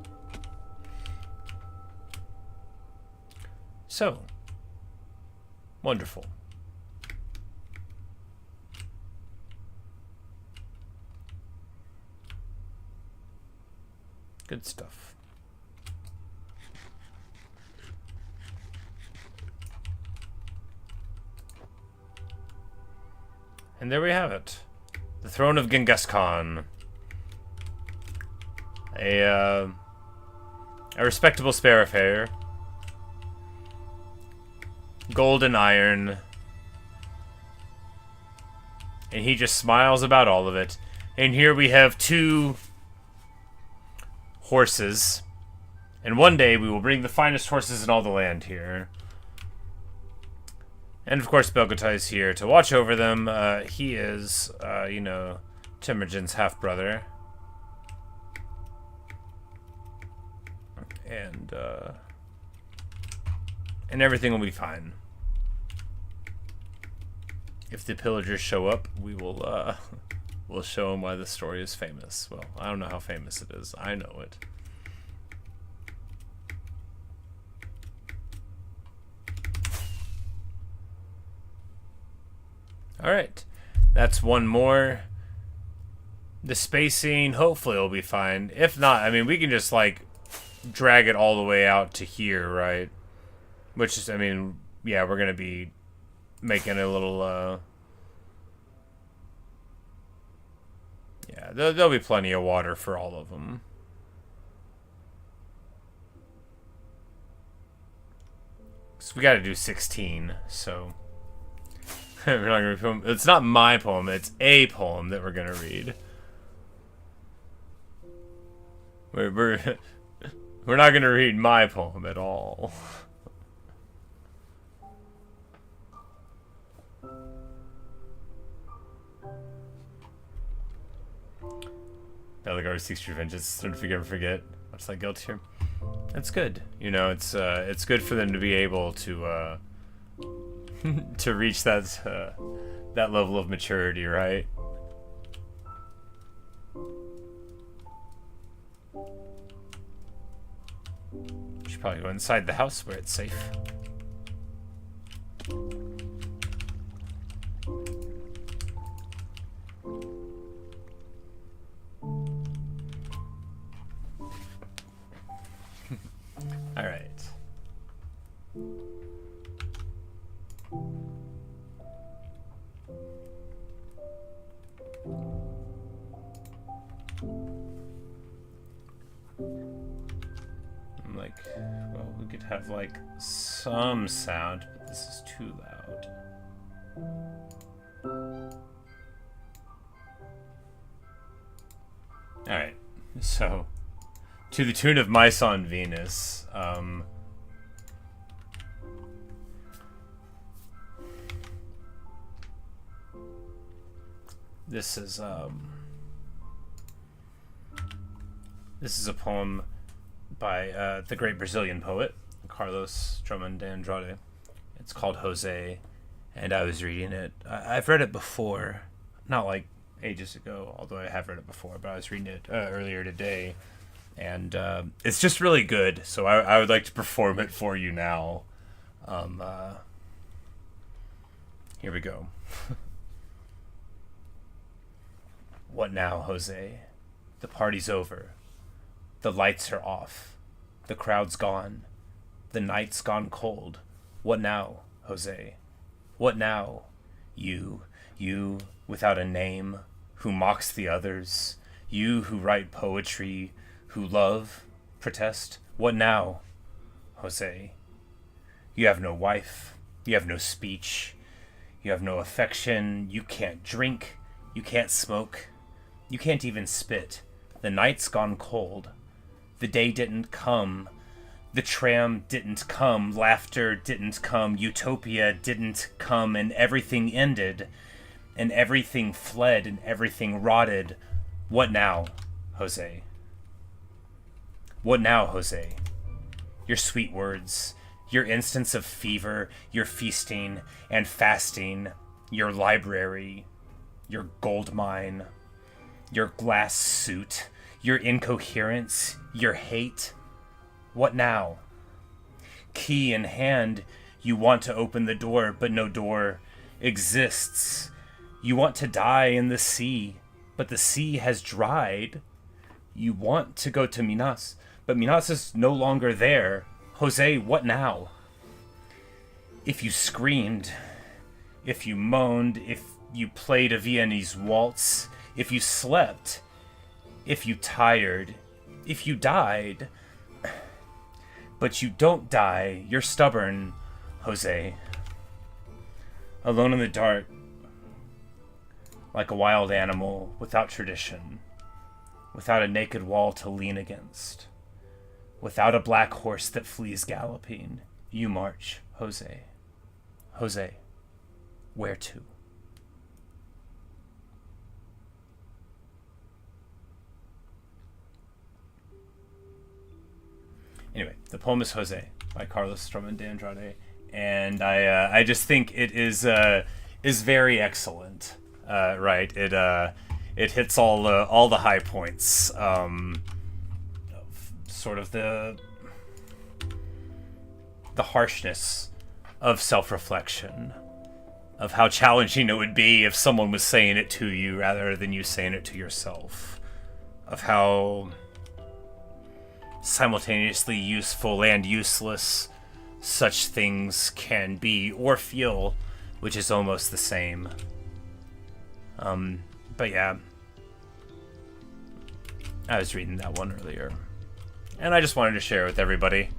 So, wonderful. Good stuff. And there we have it. The throne of Genghast Khan. A respectable spare affair. Gold and iron. And he just smiles about all of it. And here we have 2 horses. And one day we will bring the finest horses in all the land here. And of course Belgatai is here to watch over them. He is, you know, Temujin's half-brother. And everything will be fine. If the pillagers show up, we will, we'll show them why the story is famous. Well, I don't know how famous it is. I know it. Alright. That's one more. The spacing, hopefully it'll be fine. If not, I mean, we can just, like, drag it all the way out to here, right? Which is, I mean, yeah, we're going to be making a little, yeah, there'll be plenty of water for all of them. So we got to do 16, so we're not going to film. It's not my poem, it's a poem that we're going to read. We're We're not gonna read my poem at all. Bellegarde seeks vengeance. Don't forget. What's that guilt here? That's good. You know, it's good for them to be able to to reach that that level of maturity, right? We should probably go inside the house where it's safe. All right. I'm like, well, we could have like some sound, but this is too loud. All right, so to the tune of Mice on Venus, this is a poem by the great Brazilian poet Carlos Drummond de Andrade. It's called José, and I was reading it. I've read it before, not like ages ago, although I have read it before, but I was reading it earlier today, and it's just really good, so I would like to perform it for you now. Here we go. What now, José? The party's over. The lights are off. The crowd's gone. The night's gone cold. What now, José? What now? You without a name, who mocks the others. You who write poetry, who love, protest. What now, José? You have no wife. You have no speech. You have no affection. You can't drink. You can't smoke. You can't even spit. The night's gone cold. The day didn't come. The tram didn't come. Laughter didn't come. Utopia didn't come. And everything ended. And everything fled. And everything rotted. What now, José? What now, José? Your sweet words. Your instance of fever. Your feasting and fasting. Your library. Your gold mine. Your glass suit. Your incoherence. Your hate. What now? Key in hand, you want to open the door, but no door exists. You want to die in the sea, but the sea has dried. You want to go to Minas, but Minas is no longer there. José, what now? If you screamed, if you moaned, if you played a Viennese waltz, if you slept, if you tired, if you died... But you don't die. You're stubborn, José. Alone in the dark, like a wild animal, without tradition, without a naked wall to lean against, without a black horse that flees galloping, you march, José. José, where to? Anyway, the poem is José by Carlos Drummond de Andrade, and I just think it is very excellent. Right? It hits all the high points. Sort of the harshness of self-reflection, of how challenging it would be if someone was saying it to you rather than you saying it to yourself, of how simultaneously useful and useless such things can be or feel, which is almost the same. But yeah, I was reading that one earlier, and I just wanted to share it with everybody.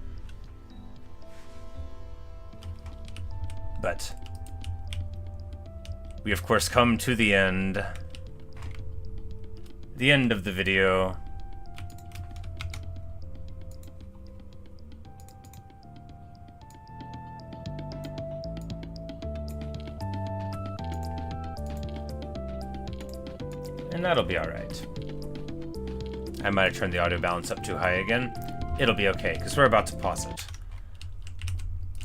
But we of course come to the end of the video. And that'll be alright. I might have turned the audio balance up too high again. It'll be okay, because we're about to pause it.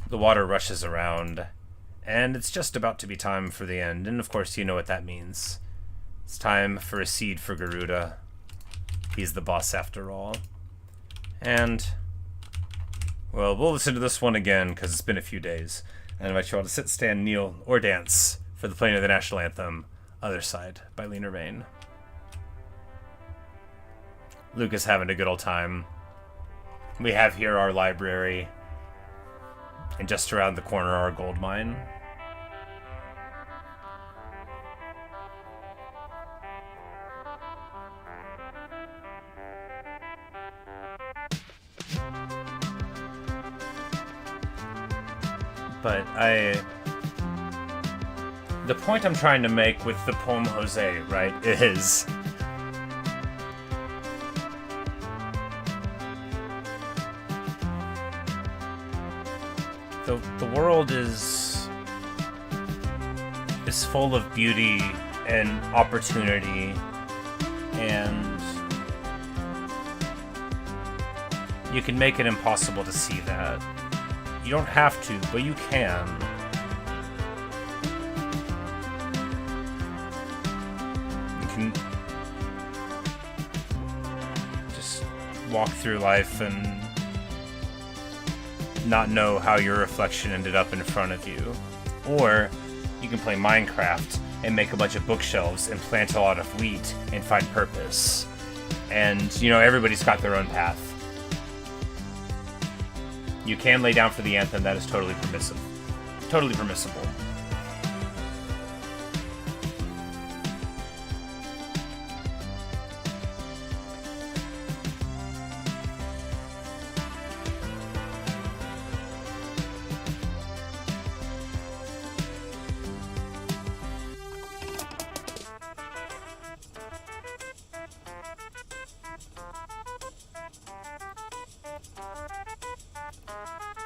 The water rushes around, and it's just about to be time for the end, and of course you know what that means. It's time for a seed for Garuda. He's the boss after all. And, well, we'll listen to this one again, because it's been a few days. And I invite you all to sit, stand, kneel, or dance for the playing of the national anthem, Other Side by Lena Raine. Luke is having a good old time. We have here our library, and just around the corner our gold mine. But the point I'm trying to make with the poem José, right, is the world is full of beauty and opportunity, and you can make it impossible to see that. You don't have to, but you can. You can just walk through life and not know how your reflection ended up in front of you. Or you can play Minecraft and make a bunch of bookshelves and plant a lot of wheat and find purpose. And, you know, everybody's got their own path. You can lay down for the anthem, that is totally permissible. Totally permissible.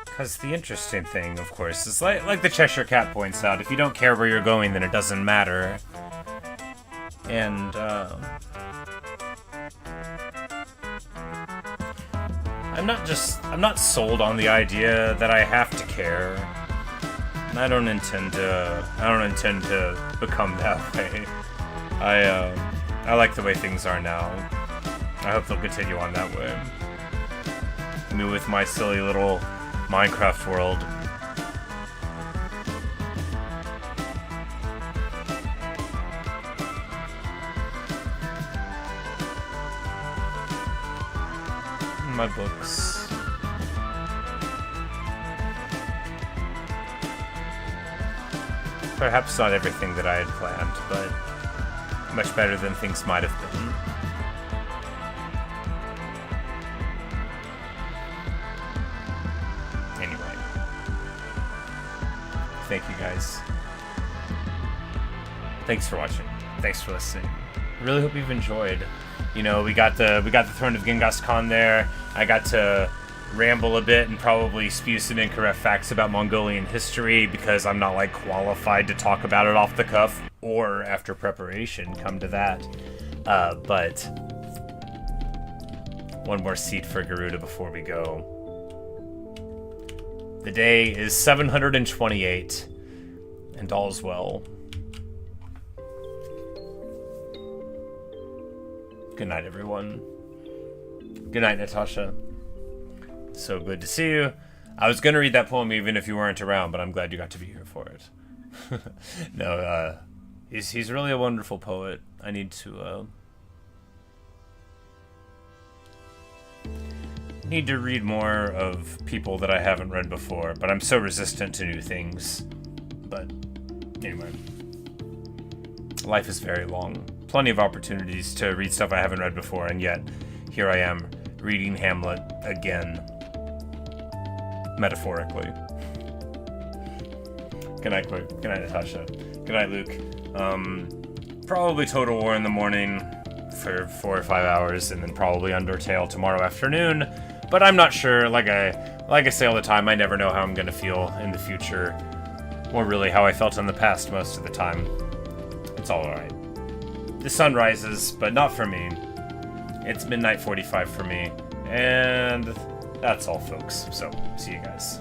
Because the interesting thing, of course, is like the Cheshire Cat points out, if you don't care where you're going, then it doesn't matter. And, I'm not sold on the idea that I have to care. And I don't intend to become that way. I like the way things are now. I hope they'll continue on that way. Me with my silly little Minecraft world. My books. Perhaps not everything that I had planned, but much better than things might have been. Thank you guys. Thanks for watching. Thanks for listening. I really hope you've enjoyed. You know, we got the Throne of Genghast Khan there. I got to ramble a bit and probably spew some incorrect facts about Mongolian history because I'm not like qualified to talk about it off the cuff or after preparation, come to that. But one more seat for Garuda before we go. The day is 728, and all's well. Good night, everyone. Good night, Natasha. So good to see you. I was gonna read that poem even if you weren't around, but I'm glad you got to be here for it. No, he's really a wonderful poet. I need to read more of people that I haven't read before, but I'm so resistant to new things. But anyway, life is very long. Plenty of opportunities to read stuff I haven't read before, and yet here I am reading Hamlet again, metaphorically. Good night, Quick. Good night, Natasha. Good night, Luke. Probably Total War in the morning for 4 or 5 hours, and then probably Undertale tomorrow afternoon. But I'm not sure. Like I say all the time, I never know how I'm gonna feel in the future, or really how I felt in the past most of the time. It's all alright. the sun rises, but not for me. It's midnight 45 for me, and that's all, folks. So, see you guys.